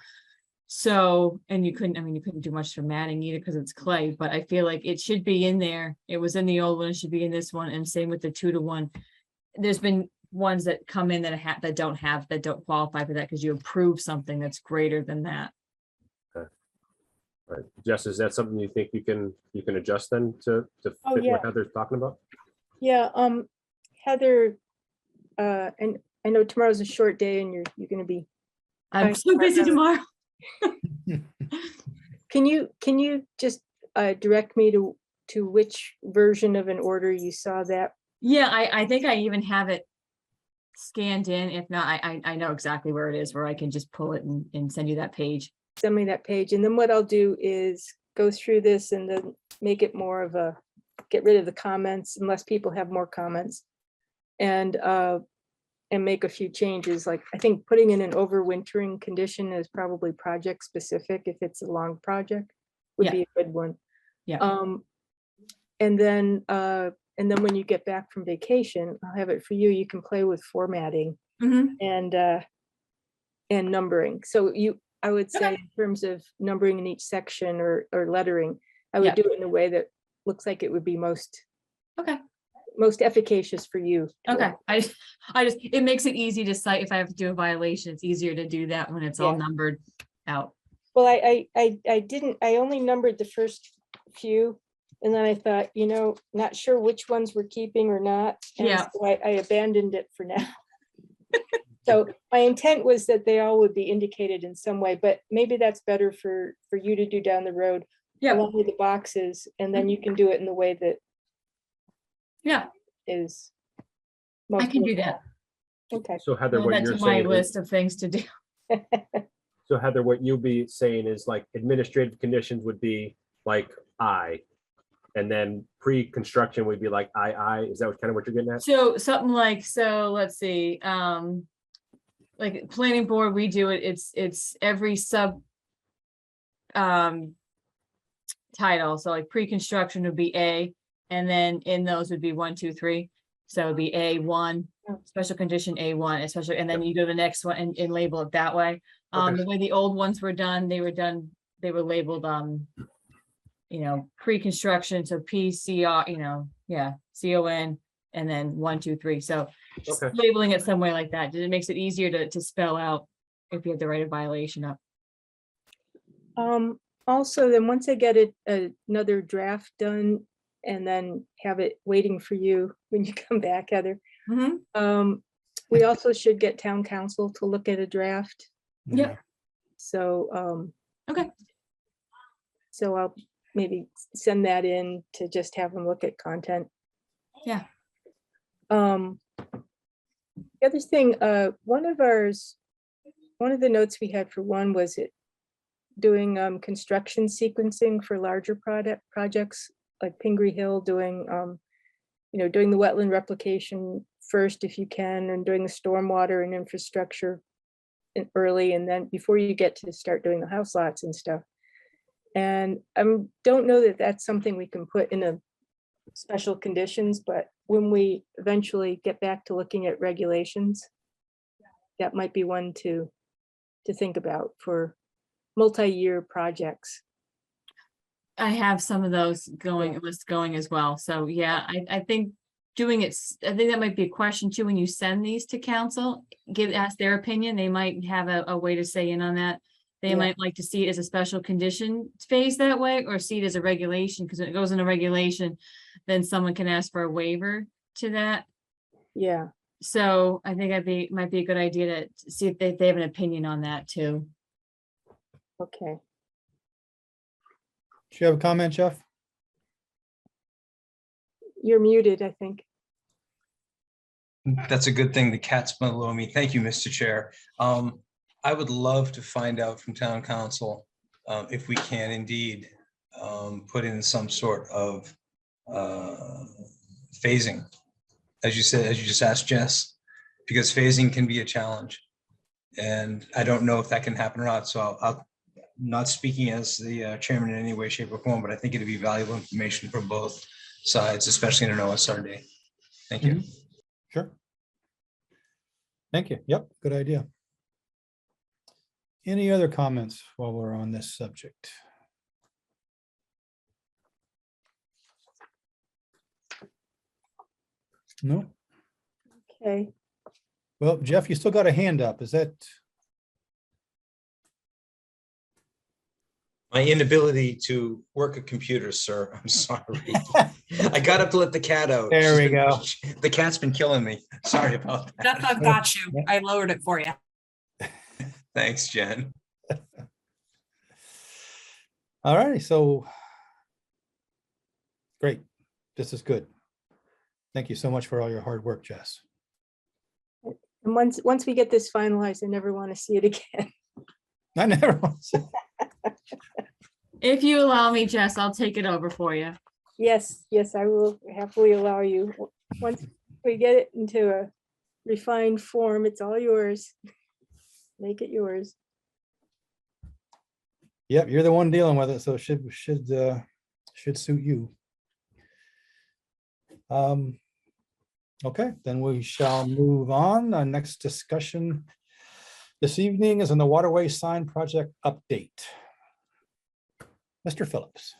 So, and you couldn't do much for matting either because it's clay, but I feel like it should be in there. It was in the old one, it should be in this one, and same with the 2-to-1. There's been ones that come in that don't qualify for that because you approve something that's greater than that. Okay. All right. Jess, is that something you think you can adjust then to fit yeah. what Heather's talking about? Yeah, Heather, and I know tomorrow's a short day and you're gonna be. I'm so busy tomorrow. Can you just direct me to which version of an order you saw that? Yeah, I think I even have it scanned in. If not, I know exactly where it is, where I can just pull it and send you that page. Send me that page, and then what I'll do is go through this and then make it more of a, get rid of the comments unless people have more comments, and make a few changes. Like, I think putting in an overwintering condition is probably project specific. If it's a long project, would be a good one. Yeah. And then when you get back from vacation, I'll have it for you. You can play with formatting and numbering. So I would say in terms of numbering in each section or lettering, I would do it in a way that looks like it would be most efficacious for you. Okay, I just, it makes it easy to cite if I have to do a violation. It's easier to do that when it's all numbered out. Well, I only numbered the first few, and then I thought, not sure which ones we're keeping or not. And so I abandoned it for now. So my intent was that they all would be indicated in some way, but maybe that's better for you to do down the road along with the boxes, and then you can do it in the way that is most. I can do that. Okay. So Heather, what you're That's my saying list of things to do. So Heather, what you'll be saying is like administrative conditions would be like I, and then pre-construction would be like I. Is that kind of what you're getting at? So something like, so let's see, like planning board, we do it, it's every sub title. So like pre-construction would be A, and then in those would be 1, 2, 3. So it'd be A1, special condition A1, especially, and then you go to the next one and label it that way. The way the old ones were done, they were labeled, pre-construction, so PCR, CON, and then 1, 2, 3. So just Okay. labeling it some way like that, it makes it easier to spell out if you have to write a violation up. Also, then once I get it, another draft done and then have it waiting for you when you come back, Heather. We also should get town council to look at a draft. Yep. So, Okay. so I'll maybe send that in to just have them look at content. Yeah. The other thing, one of the notes we had for one was it doing construction sequencing for larger projects like Pingree Hill, doing doing the wetland replication first if you can, and doing the stormwater and infrastructure early, and then before you get to start doing the house lots and stuff. And I don't know that that's something we can put in a special conditions, but when we eventually get back to looking at regulations, that might be one to think about for multi-year projects. I have some of those going as well. So yeah, I think doing it, I think that might be a question too, when you send these to council, ask their opinion. They might have a way to say in on that. They Yeah. might like to see it as a special condition phase that way, or see it as a regulation, because when it goes in a regulation, then someone can ask for a waiver to that. Yeah. So I think might be a good idea to see if they have an opinion on that too. Okay. Do you have a comment, Jeff? You're muted, I think. That's a good thing. The cat's below me. Thank you, Mr. Chair. I would love to find out from town council if we can indeed put in some sort of phasing, as you said, as you just asked Jess, because phasing can be a challenge. And I don't know if that can happen or not. So I'm not speaking as the chairman in any way, shape, or form, but I think it'd be valuable information from both sides, especially in an OSRD. Thank you. Sure. Thank you. Yep, good idea. Any other comments while we're on this subject? No. Okay. Well, Jeff, you still got a hand up. Is that? My inability to work a computer, sir. I'm sorry. I got up to let the cat out. There we go. The cat's been killing me. Sorry about that. Jeff, I've got you. I lowered it for you. Thanks, Jen. All righty, so. Great. This is good. Thank you so much for all your hard work, Jess. And once we get this finalized, I never want to see it again. I never want to say. If you allow me, Jess, I'll take it over for you. Yes, yes, I will happily allow you. Once we get it into a refined form, it's all yours. Make it yours. Yep, you're the one dealing with it, so it should suit you. Okay, then we shall move on. Our next discussion this evening is on the waterway sign project update. Mr. Phillips.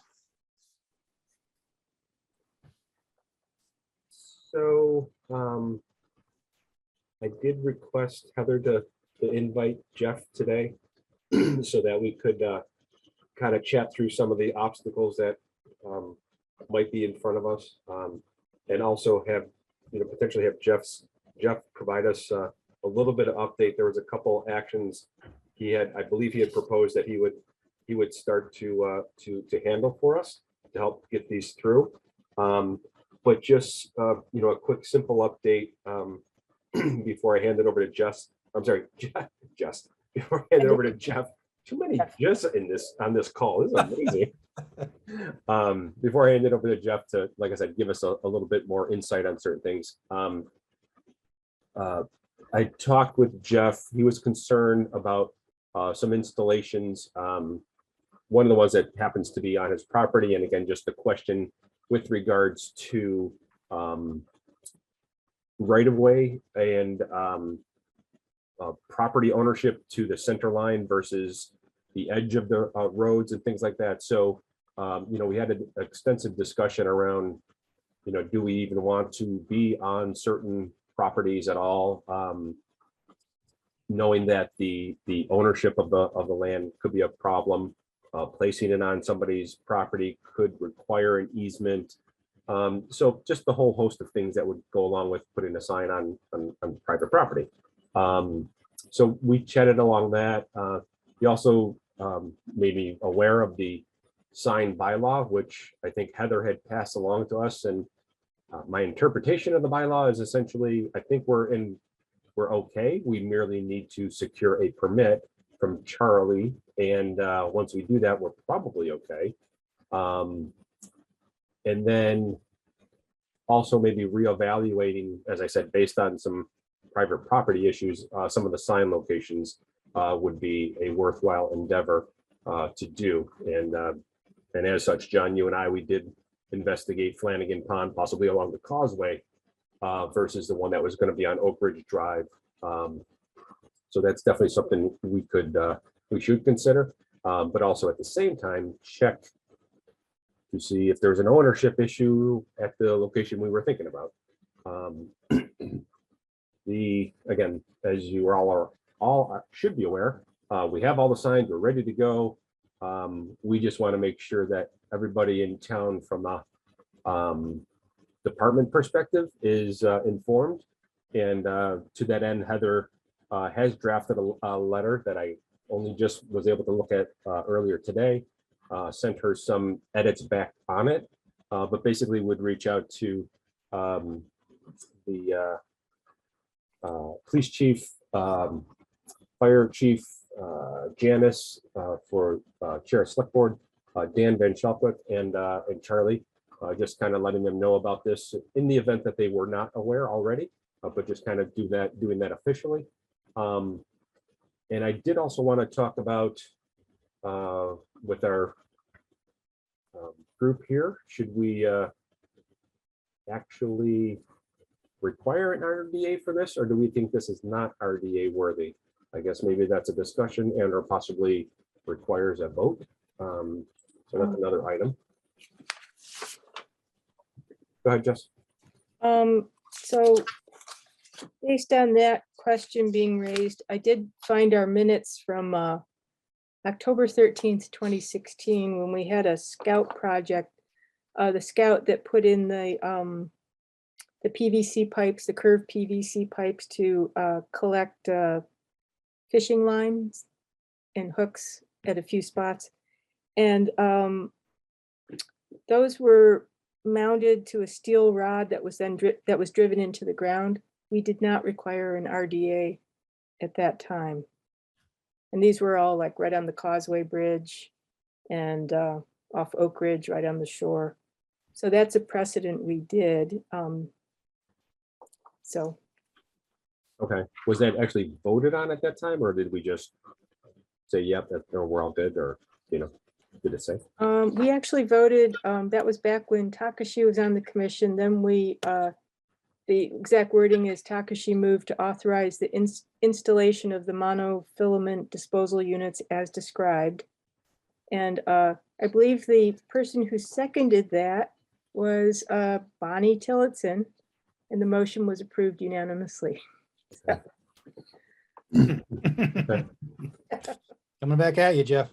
So I did request Heather to invite Jeff today so that we could kind of chat through some of the obstacles that might be in front of us, and also have, potentially have Jeff provide us a little bit of update. There was a couple actions I believe he had proposed that he would start to handle for us to help get these through. But just a quick simple update before I hand it over to Jess. I'm sorry, Jess. Before I hand it over to Jeff. Too many Jess on this call. This is amazing. Before I hand it over to Jeff to, like I said, give us a little bit more insight on certain things. I talked with Jeff. He was concerned about some installations. One of the ones that happens to be on his property, and again, just a question with regards to right of way and property ownership to the center line versus the edge of the roads and things like that. So, we had an extensive discussion around, do we even want to be on certain properties at all? Knowing that the ownership of the land could be a problem, placing it on somebody's property could require an easement. So just the whole host of things that would go along with putting a sign on private property. So we chatted along that. He also made me aware of the sign bylaw, which I think Heather had passed along to us. And my interpretation of the bylaw is essentially, I think we're okay. We merely need to secure a permit from Charlie. And once we do that, we're probably okay. And then also maybe reevaluating, as I said, based on some private property issues, some of the sign locations would be a worthwhile endeavor to do. And as such, John, you and I, we did investigate Flanagan Pond, possibly along the causeway versus the one that was going to be on Oak Ridge Drive. So that's definitely something we should consider, but also at the same time, check to see if there's an ownership issue at the location we were thinking about. Again, as you all should be aware, we have all the signs, we're ready to go. We just want to make sure that everybody in town from a department perspective is informed. And to that end, Heather has drafted a letter that I only just was able to look at earlier today. Sent her some edits back on it, but basically would reach out to the police chief, fire chief, Janice for chair of select board, Dan Van Shelpwick, and Charlie, just kind of letting them know about this in the event that they were not aware already, but just kind of doing that officially. And I did also want to talk about with our group here, should we actually require an RDA for this, or do we think this is not RDA worthy? I guess maybe that's a discussion and or possibly requires a vote. So that's another item. Go ahead, Jess. So based on that question being raised, I did find our minutes from October 13th, 2016, when we had a scout project, the scout that put in the PVC pipes, the curved PVC pipes to collect fishing lines and hooks at a few spots. And those were mounted to a steel rod that was then driven into the ground. We did not require an RDA at that time. And these were all like right on the Causeway Bridge and off Oak Ridge, right on the shore. So that's a precedent we did. So. Okay, was that actually voted on at that time, or did we just say, yep, we're all good, or, did it say? We actually voted, that was back when Takashi was on the commission. Then the exact wording is Takashi moved to authorize the installation of the monofilament disposal units as described. And I believe the person who seconded that was Bonnie Tillotson, and the motion was approved unanimously. Coming back at you, Jeff.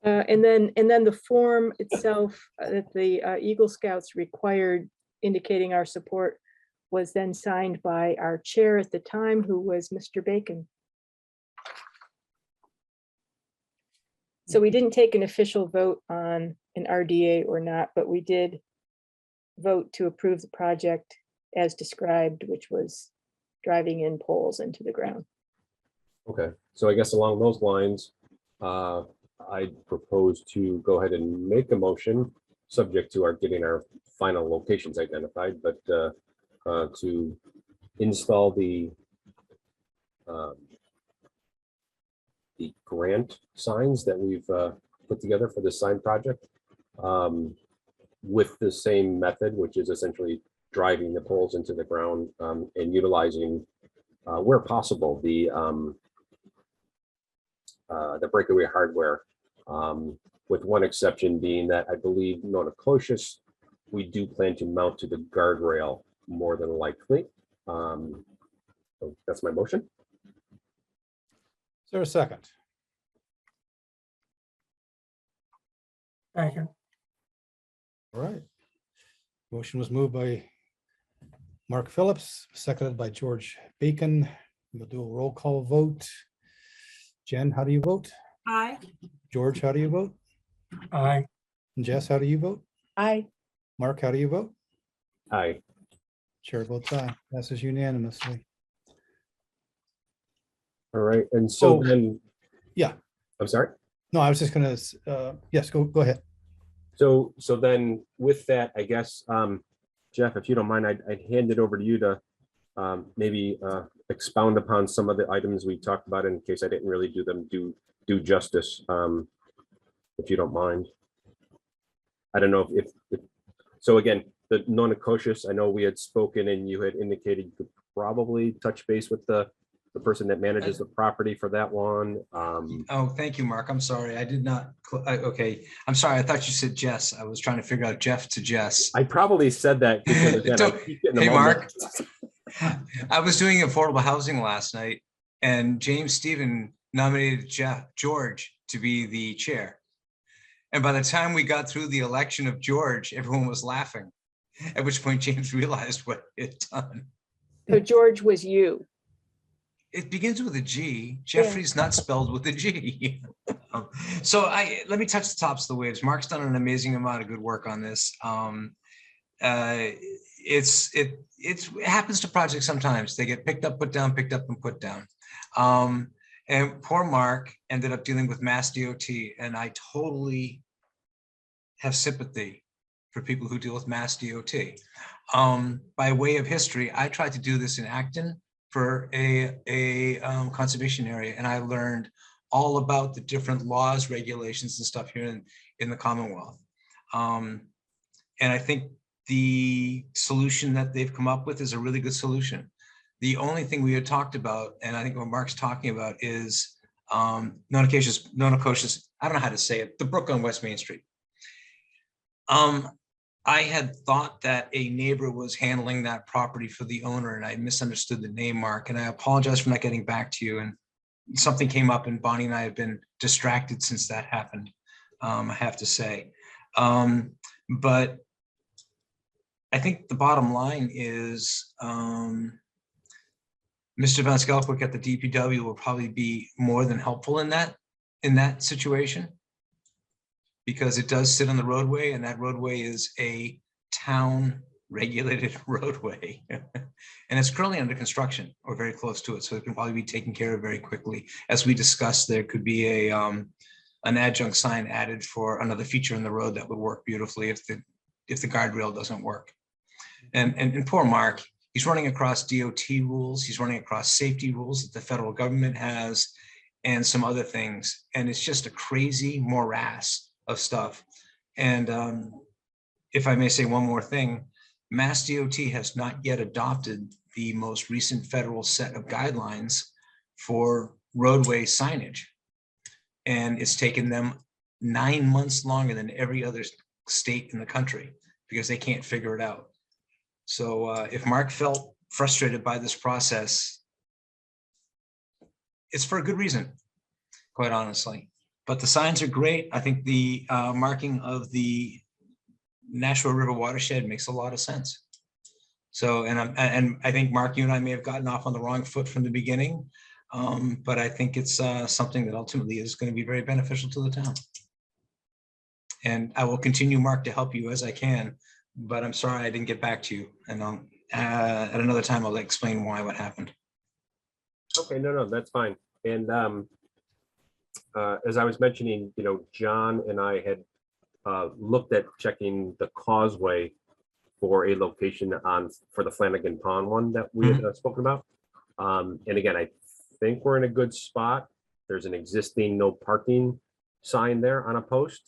And then the form itself that the Eagle Scouts required indicating our support was then signed by our chair at the time, who was Mr. Bacon. So we didn't take an official vote on an RDA or not, but we did vote to approve the project as described, which was driving in poles into the ground. Okay, so I guess along those lines, I propose to go ahead and make a motion subject to our getting our final locations identified, but to install the grant signs that we've put together for this sign project with the same method, which is essentially driving the poles into the ground and utilizing where possible the breakaway hardware, with one exception being that I believe Nona Cocious we do plan to mount to the guardrail more than likely. So that's my motion. Is there a second? Thank you. All right. Motion was moved by Mark Phillips, seconded by George Bacon. We'll do a roll call vote. Jen, how do you vote? Aye. George, how do you vote? Aye. And Jess, how do you vote? I, Mark, how do you vote? Aye. Chair votes aye. Passes unanimously. All right. And so So- then, Yeah. I'm sorry. No, I was just gonna, yes, go ahead. So then with that, I guess, Jeff, if you don't mind, I'd hand it over to you to maybe expound upon some of the items we talked about in case I didn't really do justice, if you don't mind. I don't know if so again, the non-negotious, I know we had spoken and you had indicated you could probably touch base with the person that manages the property for that one. Oh, thank you, Mark. I'm sorry. I did not. Okay. I'm sorry. I thought you said Jess. I was trying to figure out Jeff to Jess. I probably said that because again, I keep getting them Hey, all Mark. mixed. I was doing affordable housing last night and James Stephen nominated George to be the chair. And by the time we got through the election of George, everyone was laughing. At which point James realized what he had done. so George was you. It begins with a G. Jeffrey's not spelled with a G. So let me touch the tops of the waves. Mark's done an amazing amount of good work on this. It happens to projects sometimes. They get picked up, put down, picked up and put down. And poor Mark ended up dealing with Mass DOT, and I totally have sympathy for people who deal with Mass DOT. By way of history, I tried to do this in Acton for a conservation area, and I learned all about the different laws, regulations, and stuff here in the Commonwealth. And I think the solution that they've come up with is a really good solution. The only thing we had talked about, and I think what Mark's talking about, is non-negotious, I don't know how to say it, the brook on West Main Street. I had thought that a neighbor was handling that property for the owner, and I misunderstood the name, Mark, and I apologize for not getting back to you. And something came up, and Bonnie and I have been distracted since that happened, I have to say. But I think the bottom line is Mr. Van Skelwick at the DPW will probably be more than helpful in that situation, because it does sit on the roadway, and that roadway is a town regulated roadway. And it's currently under construction or very close to it. So it can probably be taken care of very quickly. As we discussed, there could be an adjunct sign added for another feature in the road that would work beautifully if the guardrail doesn't work. And poor Mark, he's running across DOT rules. He's running across safety rules that the federal government has and some other things. And it's just a crazy morass of stuff. And if I may say one more thing, Mass DOT has not yet adopted the most recent federal set of guidelines for roadway signage. And it's taken them 9 months longer than every other state in the country because they can't figure it out. So if Mark felt frustrated by this process, it's for a good reason, quite honestly. But the signs are great. I think the marking of the Nashua River watershed makes a lot of sense. So, and I think Mark, you and I may have gotten off on the wrong foot from the beginning, but I think it's something that ultimately is going to be very beneficial to the town. And I will continue, Mark, to help you as I can, but I'm sorry I didn't get back to you. And at another time, I'll explain why, what happened. Okay, no, that's fine. And as I was mentioning, John and I had looked at checking the causeway for a location for the Flanagan Pond one that we had spoken about. And again, I think we're in a good spot. There's an existing no parking sign there on a post.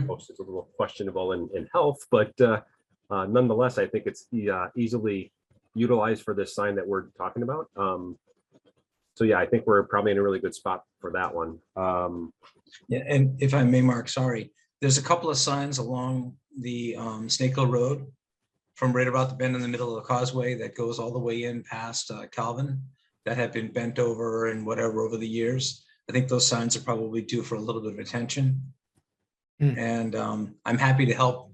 Post is a little questionable in health, but nonetheless, I think it's easily utilized for this sign that we're talking about. So yeah, I think we're probably in a really good spot for that one. Yeah, and if I may, Mark, sorry, There's a couple of signs along the Snake Hill Road from right about the bend in the middle of the causeway that goes all the way in past Calvin that have been bent over and whatever over the years. I think those signs are probably due for a little bit of attention. And I'm happy to help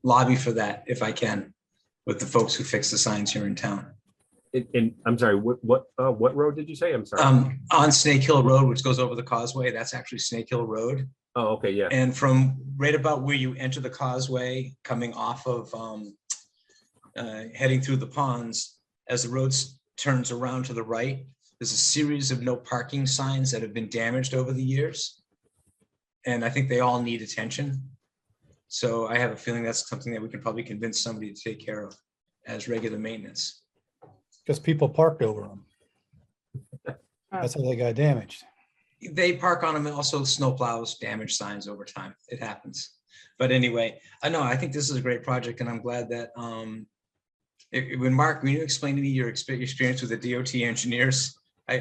lobby for that if I can with the folks who fix the signs here in town. I'm sorry, what road did you say? I'm sorry. On Snake Hill Road, which goes over the causeway, that's actually Snake Hill Road. Oh, okay, yeah. And from right about where you enter the causeway, coming off of heading through the ponds, as the road turns around to the right, there's a series of no parking signs that have been damaged over the years. And I think they all need attention. So I have a feeling that's something that we can probably convince somebody to take care of as regular maintenance. Because people parked over them. That's how they got damaged. They park on them, and also snowplows damage signs over time. It happens. But anyway, I know, I think this is a great project, and I'm glad that when you explained to me your experience with the DOT engineers, I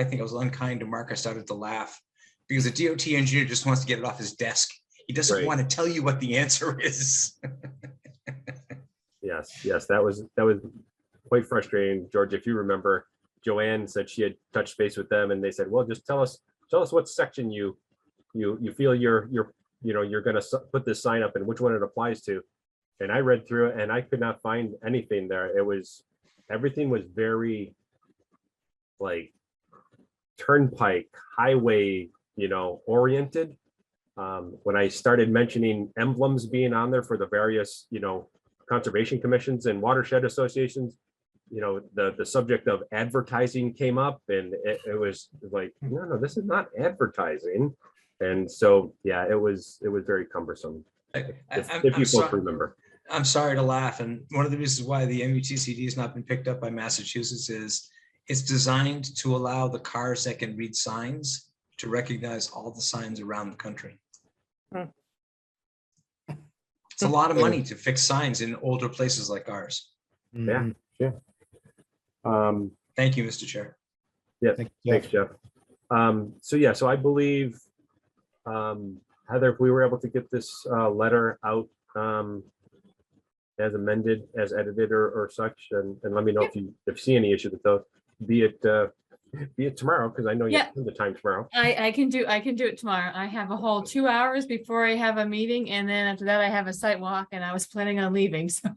think I was unkind to Mark. I started to laugh because the DOT engineer just wants to get it off his desk. He doesn't want to tell you what the answer is. Yes, that was quite frustrating, George. If you remember, Joanne said she had touched base with them, and they said, "Well, just tell us what section you feel you're going to put this sign up and which one it applies to." And I read through it, and I could not find anything there. Everything was very like turnpike highway, oriented. When I started mentioning emblems being on there for the various, conservation commissions and watershed associations, the subject of advertising came up, and it was like, no, this is not advertising. And so, yeah, it was very cumbersome. If you folks remember. I'm sorry to laugh. And one of the reasons why the MUTCD has not been picked up by Massachusetts is it's designed to allow the cars that can read signs to recognize all the signs around the country. It's a lot of money to fix signs in older places like ours. Yeah. Thank you, Mr. Chair. Yeah, thanks, Jeff. So I believe, Heather, if we were able to get this letter out as amended, as edited or such, and let me know if you see any issue with those, be it tomorrow, because I know you have the time tomorrow. I can do it tomorrow. I have a whole 2 hours before I have a meeting, and then after that I have a site walk, and I was planning on leaving. So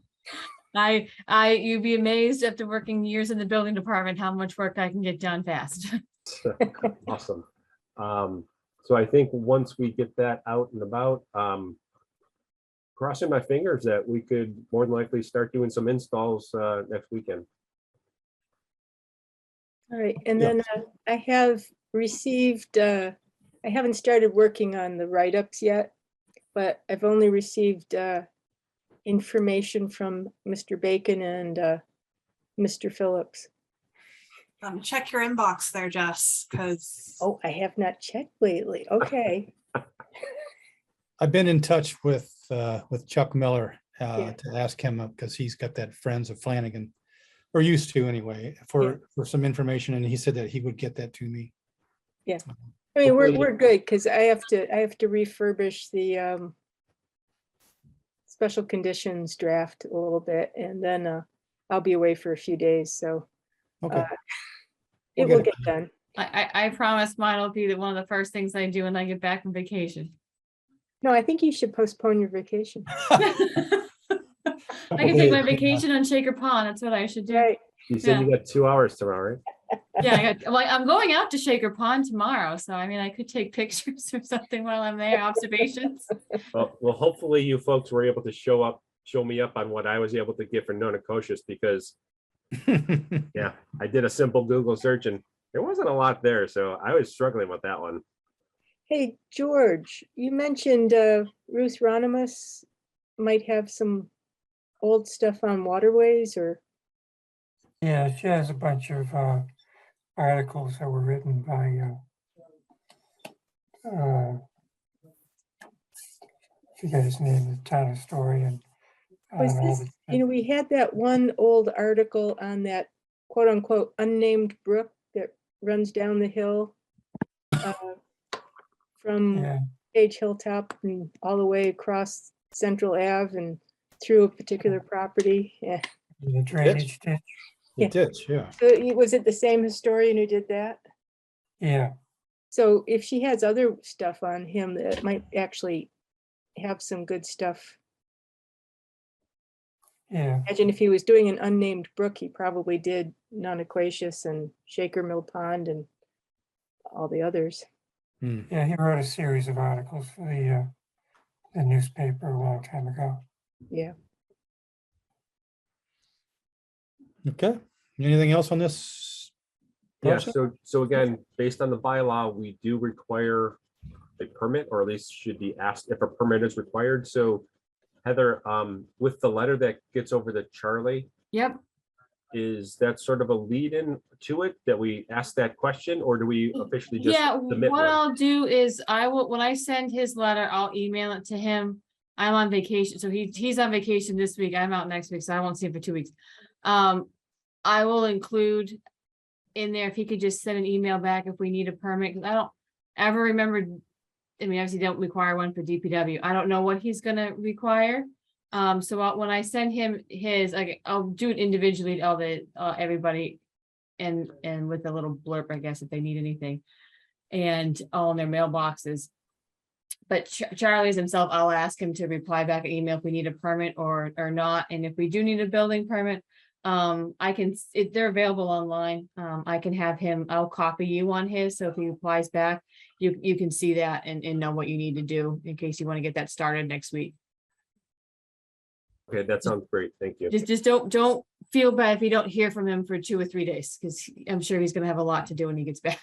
you'd be amazed after working years in the building department how much work I can get done fast. Awesome. So I think once we get that out and about, crossing my fingers that we could more than likely start doing some installs next weekend. All right, and then I have received, I haven't started working on the write-ups yet, but I've only received information from Mr. Bacon and Mr. Phillips. Check your inbox there, Jess, because Oh, I have not checked lately. Okay. I've been in touch with Chuck Miller Yeah. to ask him, because he's got that Friends of Flanagan, or used to anyway, for some information, and he said that he would get that to me. Yeah. I mean, we're good, because I have to refurbish the special conditions draft a little bit, and then I'll be away for a few days, so Okay. it will get done. I promise mine will be one of the first things I do when I get back from vacation. No, I think you should postpone your vacation. I can take my vacation on Shaker Pond. That's what I should do. Right. You said you got 2 hours tomorrow, right? Yeah, I'm going out to Shaker Pond tomorrow, so I mean, I could take pictures or something while I'm there, observations. Well, hopefully you folks were able to show me up on what I was able to get for Nonacosius, because yeah, I did a simple Google search and there wasn't a lot there, so I was struggling with that one. Hey, George, you mentioned Ruth Ronimus might have some old stuff on waterways, or? Yeah, she has a bunch of articles that were written by I forget his name, the town historian. Was this, we had that one old article on that quote unquote unnamed brook that runs down the hill from Yeah, Page Hilltop and all the way across Central Ave and through a particular property. Yeah. the drainage ditch. Yeah. It did, yeah. So was it the same historian who did that? Yeah, So if she has other stuff on him, that might actually have some good stuff. yeah, Imagine if he was doing an unnamed brook, he probably did Non-Aquatius and Shaker Mill Pond and all the others. Hmm. yeah, he wrote a series of articles for the newspaper a long time ago. Yeah. Okay, anything else on this? Yeah, process? so again, based on the bylaw, we do require a permit, or at least should be asked if a permit is required. So Heather, with the letter that gets over to Charlie, Yep. is that sort of a lead in to it that we ask that question, or do we officially just Yeah, submit what one? I'll do is I will, when I send his letter, I'll email it to him. I'm on vacation, so he's on vacation this week. I'm out next week, so I won't see him for 2 weeks. I will include in there if he could just send an email back if we need a permit, because I don't ever remember. I mean, obviously don't require one for DPW. I don't know what he's gonna require. So when I send him his, I'll do it individually to all the, everybody. And with a little blurb, I guess, if they need anything. And all in their mailboxes. But Charlie's himself, I'll ask him to reply back an email if we need a permit or not. And if we do need a building permit, I can, if they're available online, I can have him, I'll copy you on his. So if he replies back, you can see that and know what you need to do in case you want to get that started next week. Okay, that sounds great. Thank you. Just don't feel bad if you don't hear from him for 2 or 3 days, because I'm sure he's gonna have a lot to do when he gets back.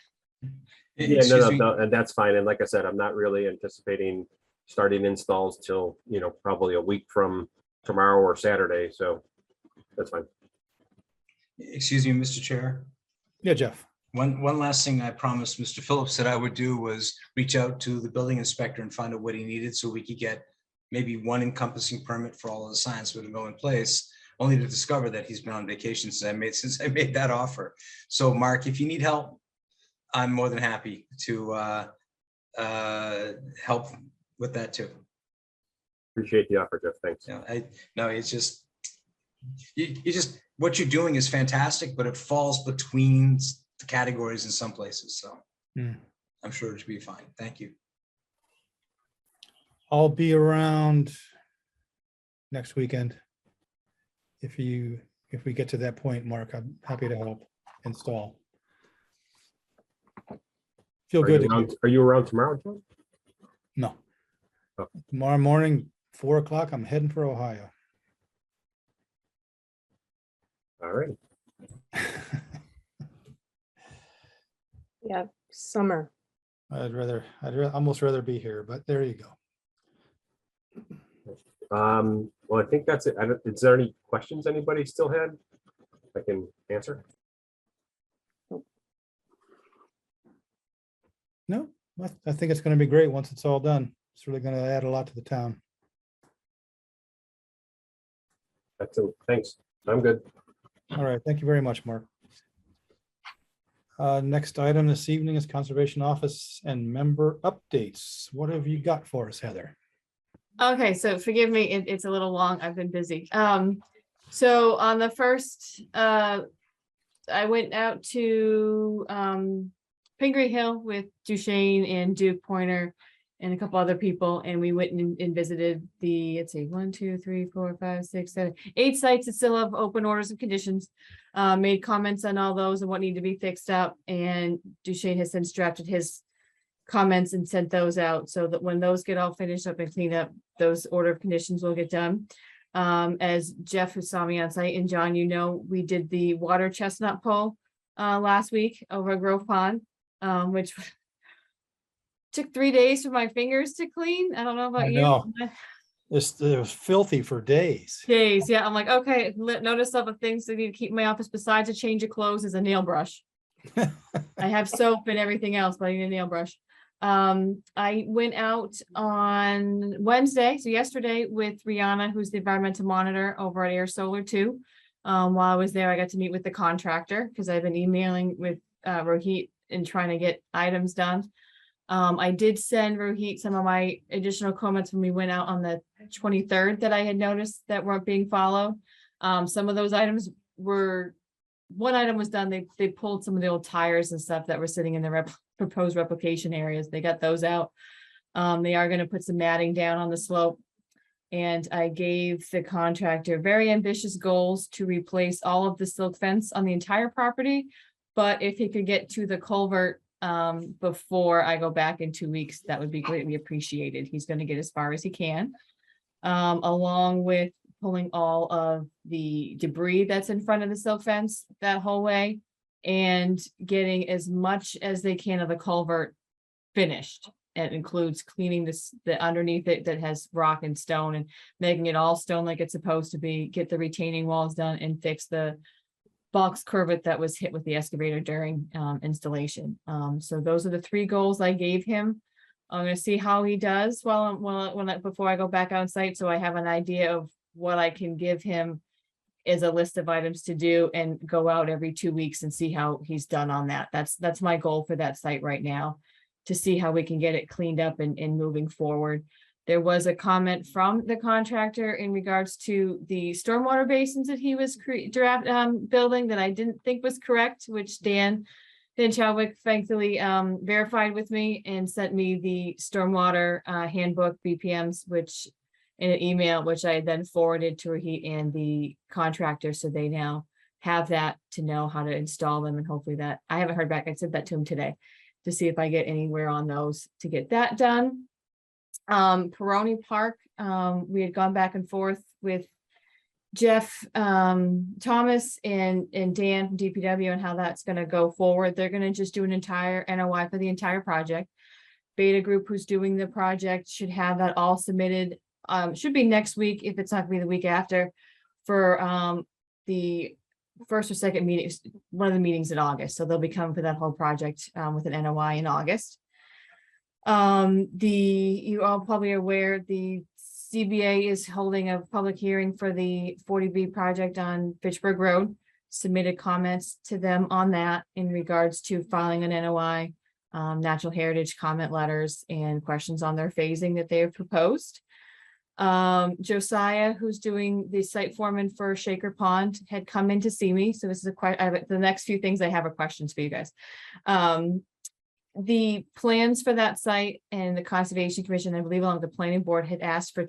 Yeah, Excuse me. no, and that's fine. And like I said, I'm not really anticipating starting installs till, probably a week from tomorrow or Saturday. So that's fine. Excuse me, Mr. Chair. Yeah, Jeff. One last thing I promised Mr. Phillips that I would do was reach out to the building inspector and find out what he needed so we could get maybe one encompassing permit for all of the signs that would go in place, only to discover that he's been on vacation since I made that offer. So Mark, if you need help, I'm more than happy to help with that too. Appreciate the offer, Jeff. Thanks. No, it's just, you just, what you're doing is fantastic, but it falls between the categories in some places. So I'm sure it should be fine. Thank you. I'll be around next weekend. If we get to that point, Mark, I'm happy to help install. Feel good. Are you around tomorrow, John? No. Oh. Tomorrow morning, 4 o'clock, I'm heading for Ohio. All right. Yeah, summer. I'd almost rather be here, but there you go. Well, I think that's it. Is there any questions anybody still had I can answer? No, I think it's going to be great once it's all done. It's really going to add a lot to the town. Excellent. Thanks. I'm good. All right. Thank you very much, Mark. Next item this evening is Conservation Office and member updates. What have you got for us, Heather? Okay, so forgive me, it's a little long. I've been busy. So on the first, I went out to Pingree Hill with Duchesne and Duke Pointer and a couple other people, and we went and visited the, let's see, 1, 2, 3, 4, 5, 6, 7, 8 sites that still have open orders and conditions. Made comments on all those and what need to be fixed up, and Duchesne has since drafted his comments and sent those out so that when those get all finished up and cleaned up, those order of conditions will get done. As Jeff, who saw me on site, and John, we did the water chestnut pole last week over at Grove Pond, which took 3 days for my fingers to clean. I don't know about I you. know. It was filthy for days. Days, yeah. I'm like, okay, notice all the things I need to keep in my office besides a change of clothes is a nail brush. I have soap and everything else, but I need a nail brush. I went out on Wednesday, so yesterday, with Rihanna, who's the environmental monitor over at Air Solar 2. While I was there, I got to meet with the contractor because I've been emailing with Rohit and trying to get items done. I did send Rohit some of my additional comments when we went out on the 23rd that I had noticed that weren't being followed. Some of those items were, one item was done, they pulled some of the old tires and stuff that were sitting in the proposed replication areas. They got those out. They are going to put some matting down on the slope. And I gave the contractor very ambitious goals to replace all of the silk fence on the entire property. But if he could get to the culvert before I go back in 2 weeks, that would be greatly appreciated. He's going to get as far as he can, along with pulling all of the debris that's in front of the silk fence that whole way and getting as much as they can of the culvert finished. It includes cleaning the underneath it that has rock and stone and making it all stone like it's supposed to be, get the retaining walls done and fix the box curvet that was hit with the excavator during installation. So those are the 3 goals I gave him. I'm going to see how he does before I go back on site. So I have an idea of what I can give him as a list of items to do and go out every 2 weeks and see how he's done on that. That's my goal for that site right now, to see how we can get it cleaned up and moving forward. There was a comment from the contractor in regards to the stormwater basins that he was building that I didn't think was correct, which Dan Chadwick thankfully verified with me and sent me the stormwater handbook BPMs, which in an email, which I then forwarded to Rohit and the contractor. So they now have that to know how to install them. And hopefully that, I haven't heard back. I sent that to him today to see if I get anywhere on those to get that done. Peroni Park, we had gone back and forth with Jeff Thomas and Dan from DPW and how that's going to go forward. They're going to just do an entire NOI for the entire project. Beta Group, who's doing the project, should have that all submitted. Should be next week, if it's not going to be the week after, for the first or second meeting, one of the meetings in August. So they'll be coming for that whole project with an NOI in August. You all probably aware the CBA is holding a public hearing for the 40B project on Fitchburg Road. Submitted comments to them on that in regards to filing an NOI, natural heritage comment letters and questions on their phasing that they have proposed. Josiah, who's doing the site foreman for Shaker Pond, had come in to see me. So this is the next few things I have are questions for you guys. The plans for that site and the Conservation Commission, I believe along the planning board, had asked for a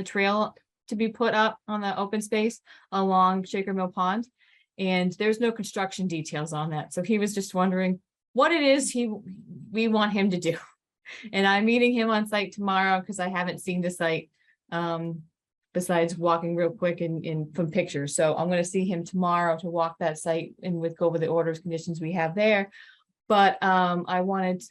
trail to be put up on the open space along Shaker Mill Pond. And there's no construction details on that. So he was just wondering what it is we want him to do. And I'm meeting him on site tomorrow because I haven't seen the site besides walking real quick in from pictures. So I'm going to see him tomorrow to walk that site and go over the orders, conditions we have there. But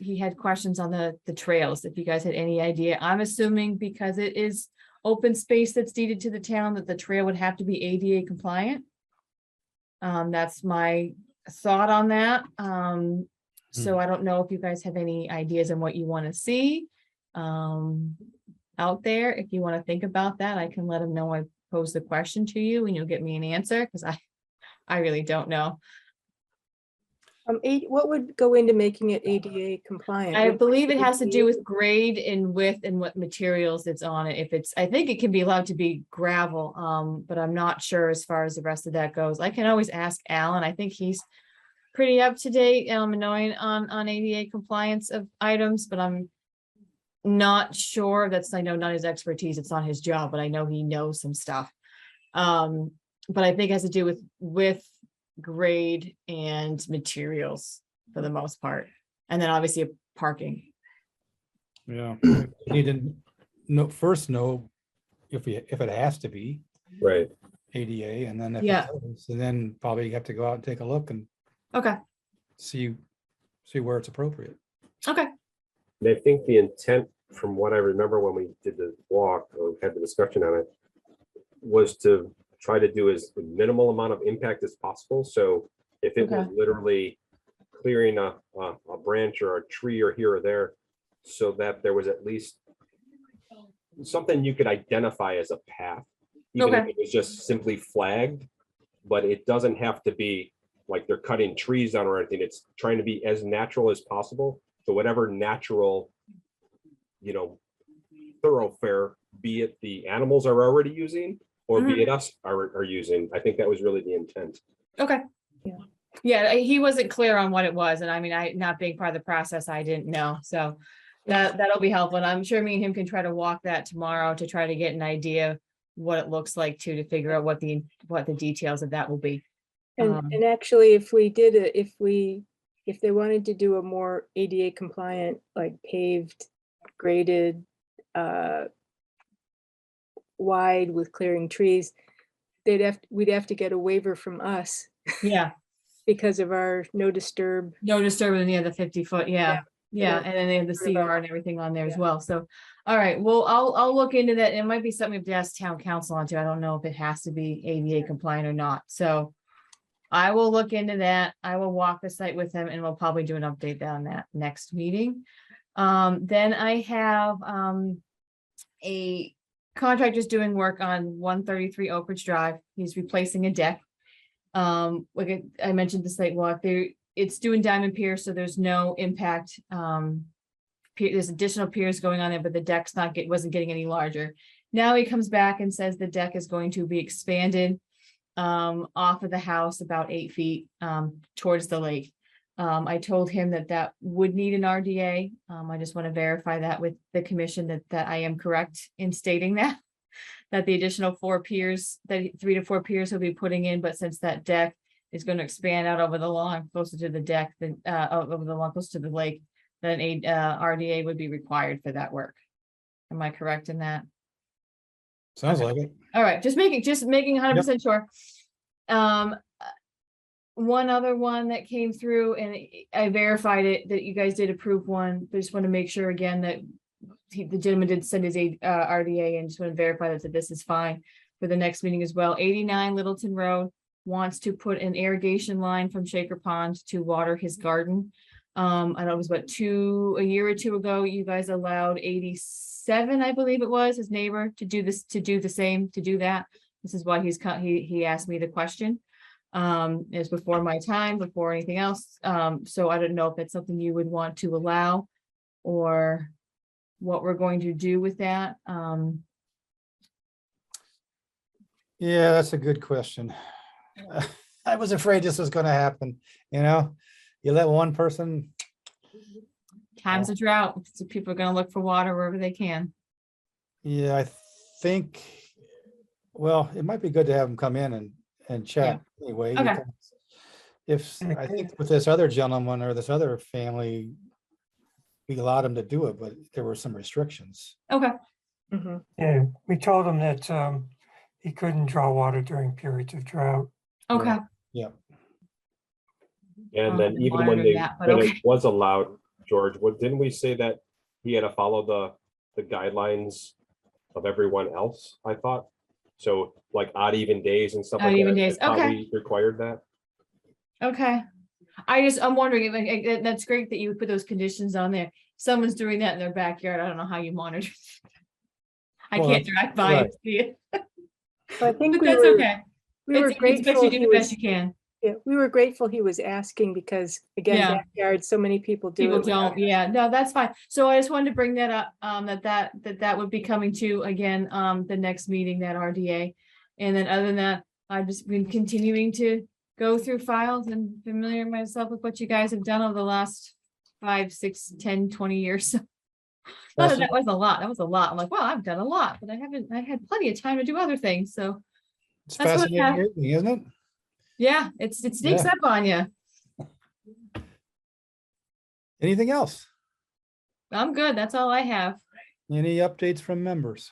he had questions on the trails, if you guys had any idea. I'm assuming because it is open space that's deeded to the town that the trail would have to be ADA compliant. That's my thought on that. So I don't know if you guys have any ideas on what you want to see out there. If you want to think about that, I can let them know I posed the question to you and you'll get me an answer, because I really don't know. What would go into making it ADA compliant? I believe it has to do with grade and width and what materials it's on it. I think it can be allowed to be gravel, but I'm not sure as far as the rest of that goes. I can always ask Alan. I think he's pretty up to date, Illinois on ADA compliance of items, but I'm not sure. I know not his expertise. It's not his job, but I know he knows some stuff. But I think it has to do with grade and materials for the most part, and then obviously parking. Yeah, you need to know if it has to be Right. ADA, and then if Yeah. it is, and then probably you have to go out and take a look and Okay. see where it's appropriate. Okay. And I think the intent, from what I remember when we did the walk or had the discussion on it, was to try to do as minimal amount of impact as possible. So if it was Okay. literally clearing a branch or a tree or here or there, so that there was at least something you could identify as a path, even if Okay. it was just simply flagged, but it doesn't have to be like they're cutting trees down or anything. It's trying to be as natural as possible So whatever natural, you know, thoroughfare, be it the animals are already using, or be it us are using, I think that was really the intent. Okay. Yeah. Yeah, he wasn't clear on what it was, and I mean, I, not being part of the process, I didn't know, so that'll be helpful, and I'm sure me and him can try to walk that tomorrow to try to get an idea what it looks like too, to figure out what the details of that will be. And actually, if we did it, if they wanted to do a more ADA compliant, like paved, graded, wide with clearing trees, we'd have to get a waiver from us Yeah, because of our no disturb. no disturbance near the 50-foot, yeah. Yeah, that- and then they have the sort of CR and everything on there as Yeah. well, so, all right, well, I'll look into that, it might be something we have to ask town council on too, I don't know if it has to be ADA compliant or not, so. I will look into that, I will walk the site with him, and we'll probably do an update on that next meeting. Then I have, a contractor's doing work on 133 Oak Ridge Drive, he's replacing a deck. Like I mentioned the site walk there, it's doing diamond pier, so there's no impact. There's additional piers going on there, but the deck's wasn't getting any larger. Now he comes back and says the deck is going to be expanded off of the house about 8 feet towards the lake. I told him that would need an RDA. I just want to verify that with the commission that I am correct in stating that the additional 4 piers, that 3 to 4 piers he'll be putting in, but since that deck is going to expand out over the lawn closer to the deck than over the lawn closer to the lake, then a RDA would be required for that work. Am I correct in that? Sounds like it. All right, just making 100% sure. One other one that came through, and I verified it, that you guys did approve one. Just want to make sure again that the gentleman did send his RDA, and just want to verify that this is fine for the next meeting as well. 89 Littleton Road wants to put an irrigation line from Shaker Pond to water his garden. I don't know, it was a year or two ago, you guys allowed 87, I believe it was, his neighbor to do that. This is why he asked me the question. It's before my time, before anything else. So I don't know if that's something you would want to allow or what we're going to do with that. Yeah, that's a good question. I was afraid this was going to happen. You let one person. Times of drought, so people are going to look for water wherever they can. Yeah, I think, well, it might be good to have them come in and chat anyway. Okay. Because I think with this other gentleman or this other family, we allowed him to do it, but there were some restrictions. Okay. Mhm. Yeah, we told him that he couldn't draw water during periods of drought. Okay. Yeah. And then I'll even when monitor they, that, but when okay. it was allowed, George, didn't we say that he had to follow the guidelines of everyone else, I thought? So like odd even days and stuff Odd like that. even days, I thought okay. we required that. Okay. I'm wondering, if that's great that you put those conditions on there. Someone's doing that in their backyard. I don't know how you monitor. I Well, can't that's drive by and see it, I think but we that's were, okay. we were It's best grateful you do he the best was, you can. yeah, we were grateful he was asking because again, Yeah. backyard, so many people do People it. without- don't, yeah, no, that's fine. So I just wanted to bring that up, that would be coming to, again, the next meeting, that RDA. And then other than that, I've just been continuing to go through files and familiar myself with what you guys have done over the last 5, 6, 10, 20 years. Not that was a lot. That was a lot. I'm like, well, I've done a lot, but I had plenty of time to do other things. So It's That's what I fascinating, have. reading, isn't it? yeah, it sneaks Yeah. up on you. Anything else? I'm good. That's all I have. Any updates from members?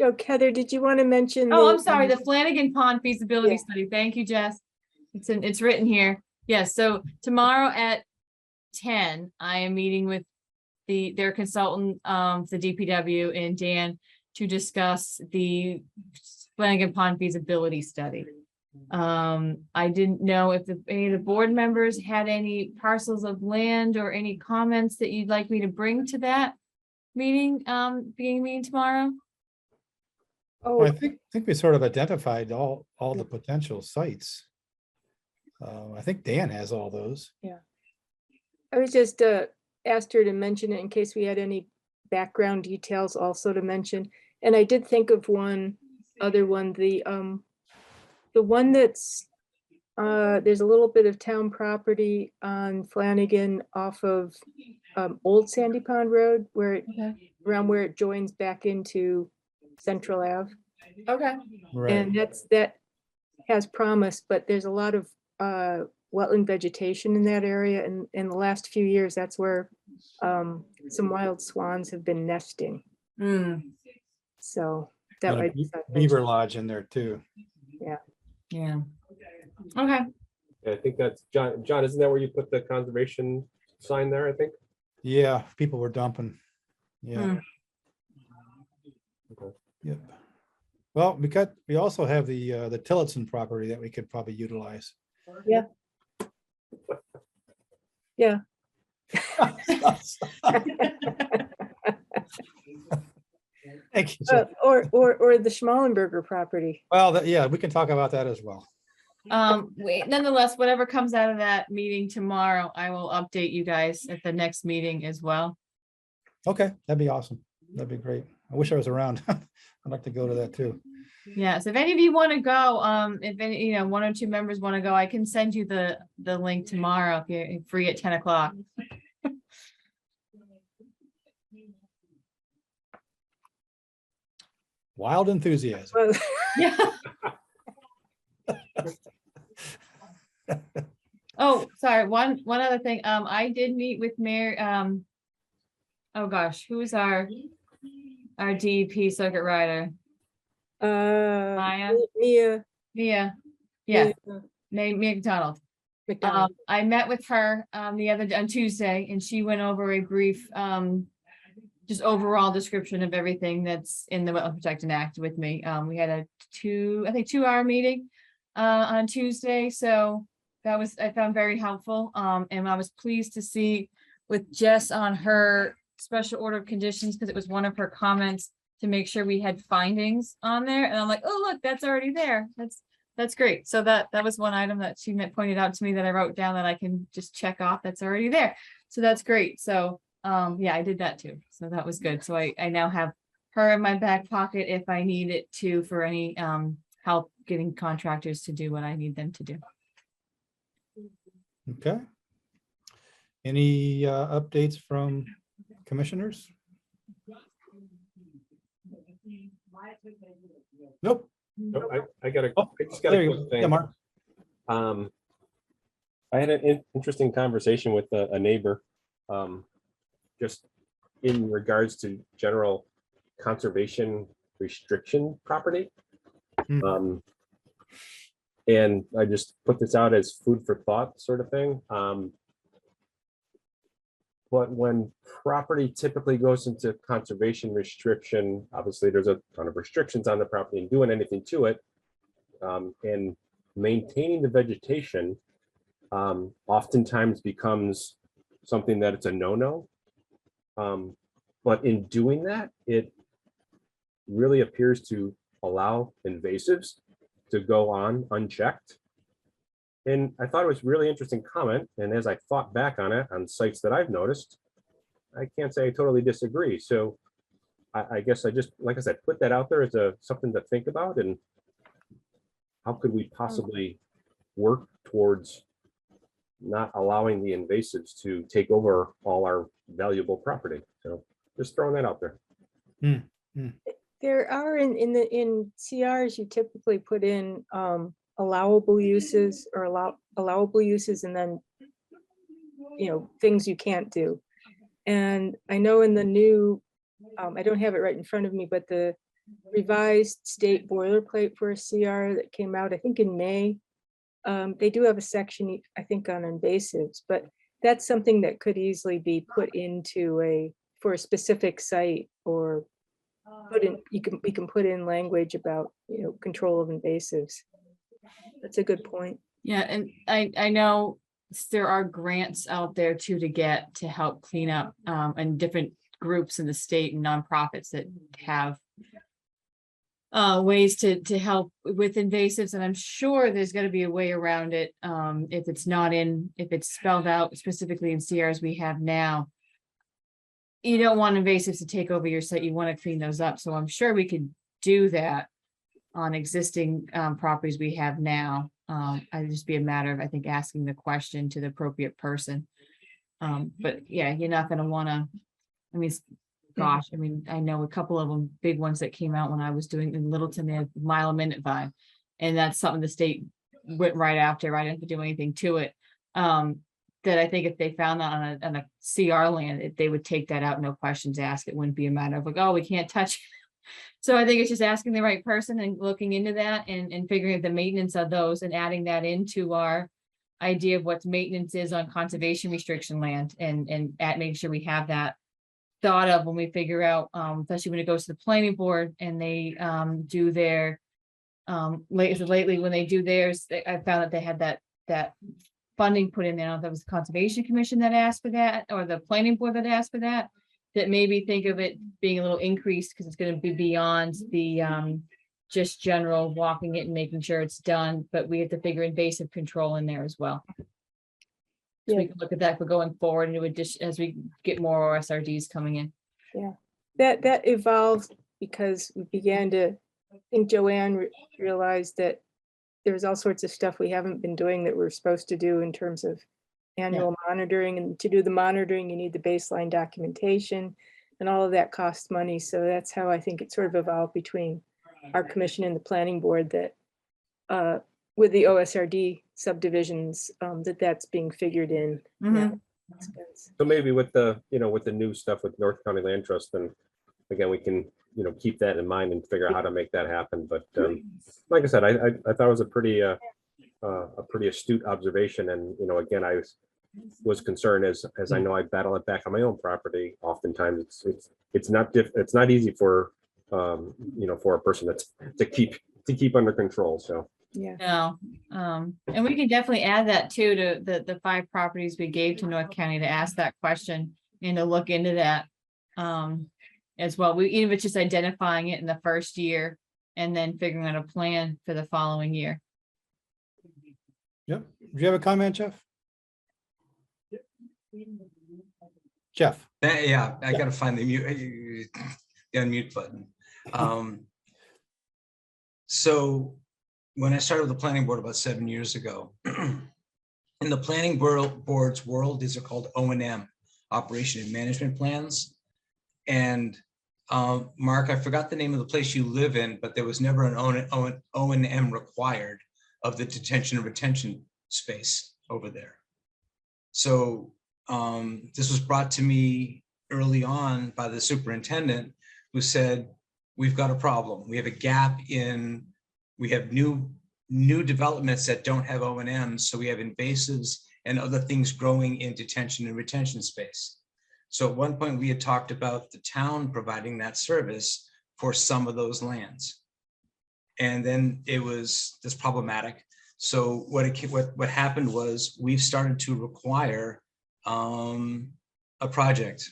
Oh, Heather, did you want to mention? Oh, the, I'm sorry, the Flanagan Pond feasibility Yeah. study. Thank you, Jess. It's written here. Yes, so tomorrow at 10, I am meeting with their consultant, the DPW and Dan to discuss the Flanagan Pond feasibility study. I didn't know if any of the board members had any parcels of land or any comments that you'd like me to bring to that meeting, beginning meeting tomorrow. Oh, Well, I think we sort of identified all the potential sites. I think Dan has all those. I was just, asked her to mention it in case we had any background details also to mention. And I did think of one other one, the one that's, there's a little bit of town property on Flanagan off of Old Sandy Pond Road, where it, Okay. around where it joins back into Central Ave. Okay. Right. And that has promise, but there's a lot of wetland vegetation in that area. And in the last few years, that's where some wild swans have been nesting. So that And a might. beaver lodge in there too. Yeah. Okay. I think that's John. John, isn't that where you put the conservation sign there? I think. Yeah, people were dumping. Yeah. Okay. Yep. Well, we also have the Tillotson property that we could probably utilize. Yeah. Yeah. Thank you. Or the Schmallenberger property. Well, yeah, we can talk about that as well. Wait, nonetheless, whatever comes out of that meeting tomorrow, I will update you guys at the next meeting as well. Okay, that'd be awesome. That'd be great. I wish I was around. I'd like to go to that too. Yeah, so if any of you want to go, if any, one or two members want to go, I can send you the link tomorrow if you're free at 10 o'clock. Wild enthusiasm. Well, Yeah. Oh, sorry, one other thing, I did meet with Mary, oh gosh, who's our DEP circuit rider? Maya? Mia. Mia, yeah, Mia Mia McDonald. McDonald. I met with her on Tuesday, and she went over a brief just overall description of everything that's in the Wetland Protection Act with me. We had a 2-hour meeting on Tuesday, so that was, I found very helpful. And I was pleased to see with Jess on her special order of conditions, because it was one of her comments to make sure we had findings on there. And I'm like, oh, look, that's already there. That's great. So that was one item that she pointed out to me that I wrote down that I can just check off. That's already there. So that's great. So yeah, I did that too. So that was good. So I now have her in my back pocket if I need it to, for any help getting contractors to do what I need them to do. Okay. Any updates from commissioners? Nope. Oh, I got a. Oh, I just got there a you quick go. thing. Yeah, Mark. I had an interesting conversation with a neighbor, just in regards to general conservation restriction property. Hmm. And I just put this out as food for thought sort of thing. But when property typically goes into conservation restriction, obviously there's a ton of restrictions on the property and doing anything to it. And maintaining the vegetation oftentimes becomes something that it's a no-no. But in doing that, it really appears to allow invasives to go on unchecked. And I thought it was a really interesting comment. And as I thought back on it on sites that I've noticed, I can't say I totally disagree. So I guess I just, like I said, put that out there as something to think about. And how could we possibly work towards not allowing the invasives to take over all our valuable property? So just throwing that out there. There are in CRs, you typically put in allowable uses or allowable uses, and then things you can't do. And I know in the new, I don't have it right in front of me, but the revised state boilerplate for a CR that came out, I think in May, they do have a section, I think, on invasives, but that's something that could easily be put into for a specific site, or we can put in language about control of invasives. That's a good point. Yeah, and I know there are grants out there too to get to help clean up, and different groups in the state and nonprofits that have ways to help with invasives, and I'm sure there's got to be a way around it if it's spelled out specifically in CRs we have now. you don't want invasives to take over your site. You want to clean those up. So I'm sure we could do that on existing properties we have now. It'd just be a matter of, I think, asking the question to the appropriate person. But yeah, you're not gonna wanna, I mean, gosh, I mean, I know a couple of them, big ones that came out when I was doing in Littleton, they had mile a minute vibe. And that's something the state went right after. I didn't have to do anything to it. That I think if they found that on a CR land, they would take that out, no questions asked. It wouldn't be a matter of like, oh, we can't touch. So I think it's just asking the right person and looking into that and figuring out the maintenance of those and adding that into our idea of what maintenance is on conservation restriction land and at making sure we have that thought of when we figure out, especially when it goes to the planning board and they do their lately when they do theirs, I found that they had that funding put in there. I don't know if that was the Conservation Commission that asked for that or the planning board that asked for that. That maybe think of it being a little increased because it's going to be beyond the just general walking it and making sure it's done, but we have to figure invasive control in there as well. So Yeah. we can look at that for going forward in addition as we get more OSRDs coming in. Yeah, that evolved because we began to, I think Joanne realized that there's all sorts of stuff we haven't been doing that we're supposed to do in terms of annual monitoring, and to do the monitoring, you need the baseline documentation, and all of that costs money. So that's how I think it sort of evolved between our commission and the planning board that with the OSRD subdivisions, that's being figured in. now. So maybe with the, with the new stuff with North County Land Trust, then again, we can, keep that in mind and figure out how to make that happen. But like I said, I thought it was a pretty astute observation. And, again, I was concerned as I know I battle it back on my own property. Oftentimes it's not easy for, for a person to keep under control. So. Yeah. No, and we can definitely add that too to the 5 properties we gave to North County to ask that question and to look into that as well. Even if it's just identifying it in the first year and then figuring out a plan for the following year. Yep. Do you have a comment, Jeff? Jeff. Yeah, I gotta find the unmute button. So when I started the planning board about 7 years ago, in the planning board's world, these are called O&M, operation and management plans. And Mark, I forgot the name of the place you live in, but there was never an O&M required of the detention and retention space over there. So this was brought to me early on by the superintendent, who said, we've got a problem. We have a gap in, we have new developments that don't have O&M, so we have invasives and other things growing in detention and retention space. So at one point we had talked about the town providing that service for some of those lands. And then it was this problematic. So what happened was we've started to require a project.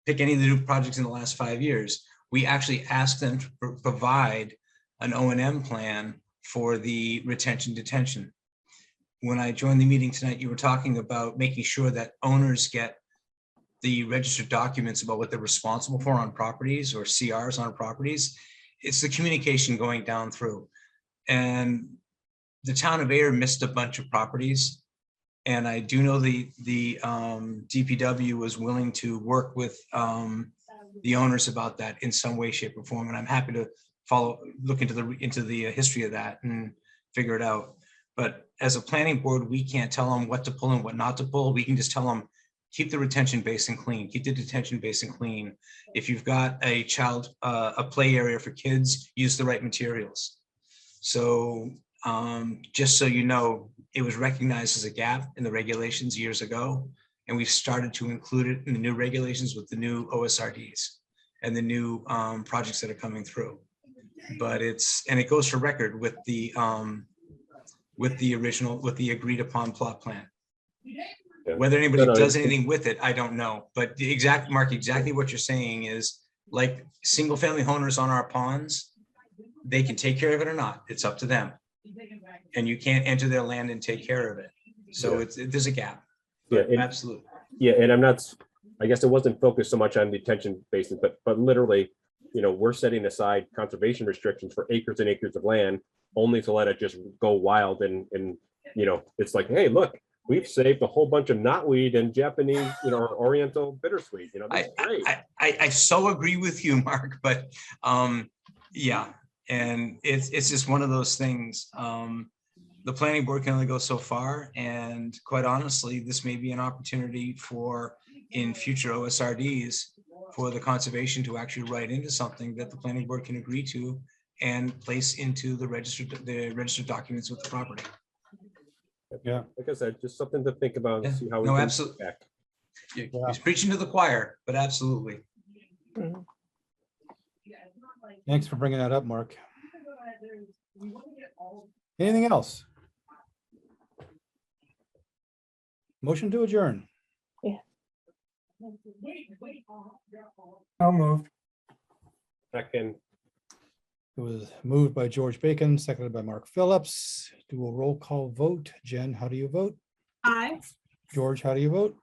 Pick any of the new projects in the last 5 years. We actually asked them to provide an O&M plan for the retention detention. When I joined the meeting tonight, you were talking about making sure that owners get the registered documents about what they're responsible for on properties or CRs on properties. It's the communication going down through. And the town of Ayer missed a bunch of properties. And I do know the DPW was willing to work with the owners about that in some way, shape, or form. And I'm happy to look into the history of that and figure it out. But as a planning board, we can't tell them what to pull and what not to pull. We can just tell them, keep the retention basin clean, keep the detention basin clean. If you've got a play area for kids, use the right materials. So just so you know, it was recognized as a gap in the regulations years ago, and we've started to include it in the new regulations with the new OSRDs and the new projects that are coming through. But it goes for record with the agreed upon plot plan. Yeah. Whether anybody does anything with it, I don't know. But Mark, exactly what you're saying is, like single family owners on our ponds, they can take care of it or not. It's up to them. And you can't enter their land and take care of it. So there's a gap. Yeah, absolutely. Yeah, and I'm not I guess it wasn't focused so much on detention basins, but literally, we're setting aside conservation restrictions for acres and acres of land only to let it just go wild and it's like, hey, look, we've saved a whole bunch of knotweed and Japanese, or Oriental bittersweet, this is great. I so agree with you, Mark, but yeah, and it's just one of those things. The planning board can only go so far, and quite honestly, this may be an opportunity for in future OSRDs for the conservation to actually write into something that the planning board can agree to and place into the registered documents with the property. Yeah. Like I said, just something to think about and Yeah. see how we No, can absolutely. back. He's preaching to the choir, but absolutely. Mhm. Thanks for bringing that up, Mark. Anything else? Motion to adjourn. I'll move. Second, It was moved by George Bacon, seconded by Mark Phillips. Do a roll call vote. Jen, how do you vote? Aye. George, how do you vote?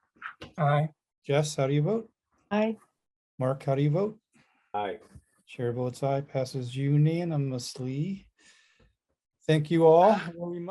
Aye. Jess, how do you vote? Aye. Mark, how do you vote? aye. Chair votes aye, passes unanimously. Thank you all very much.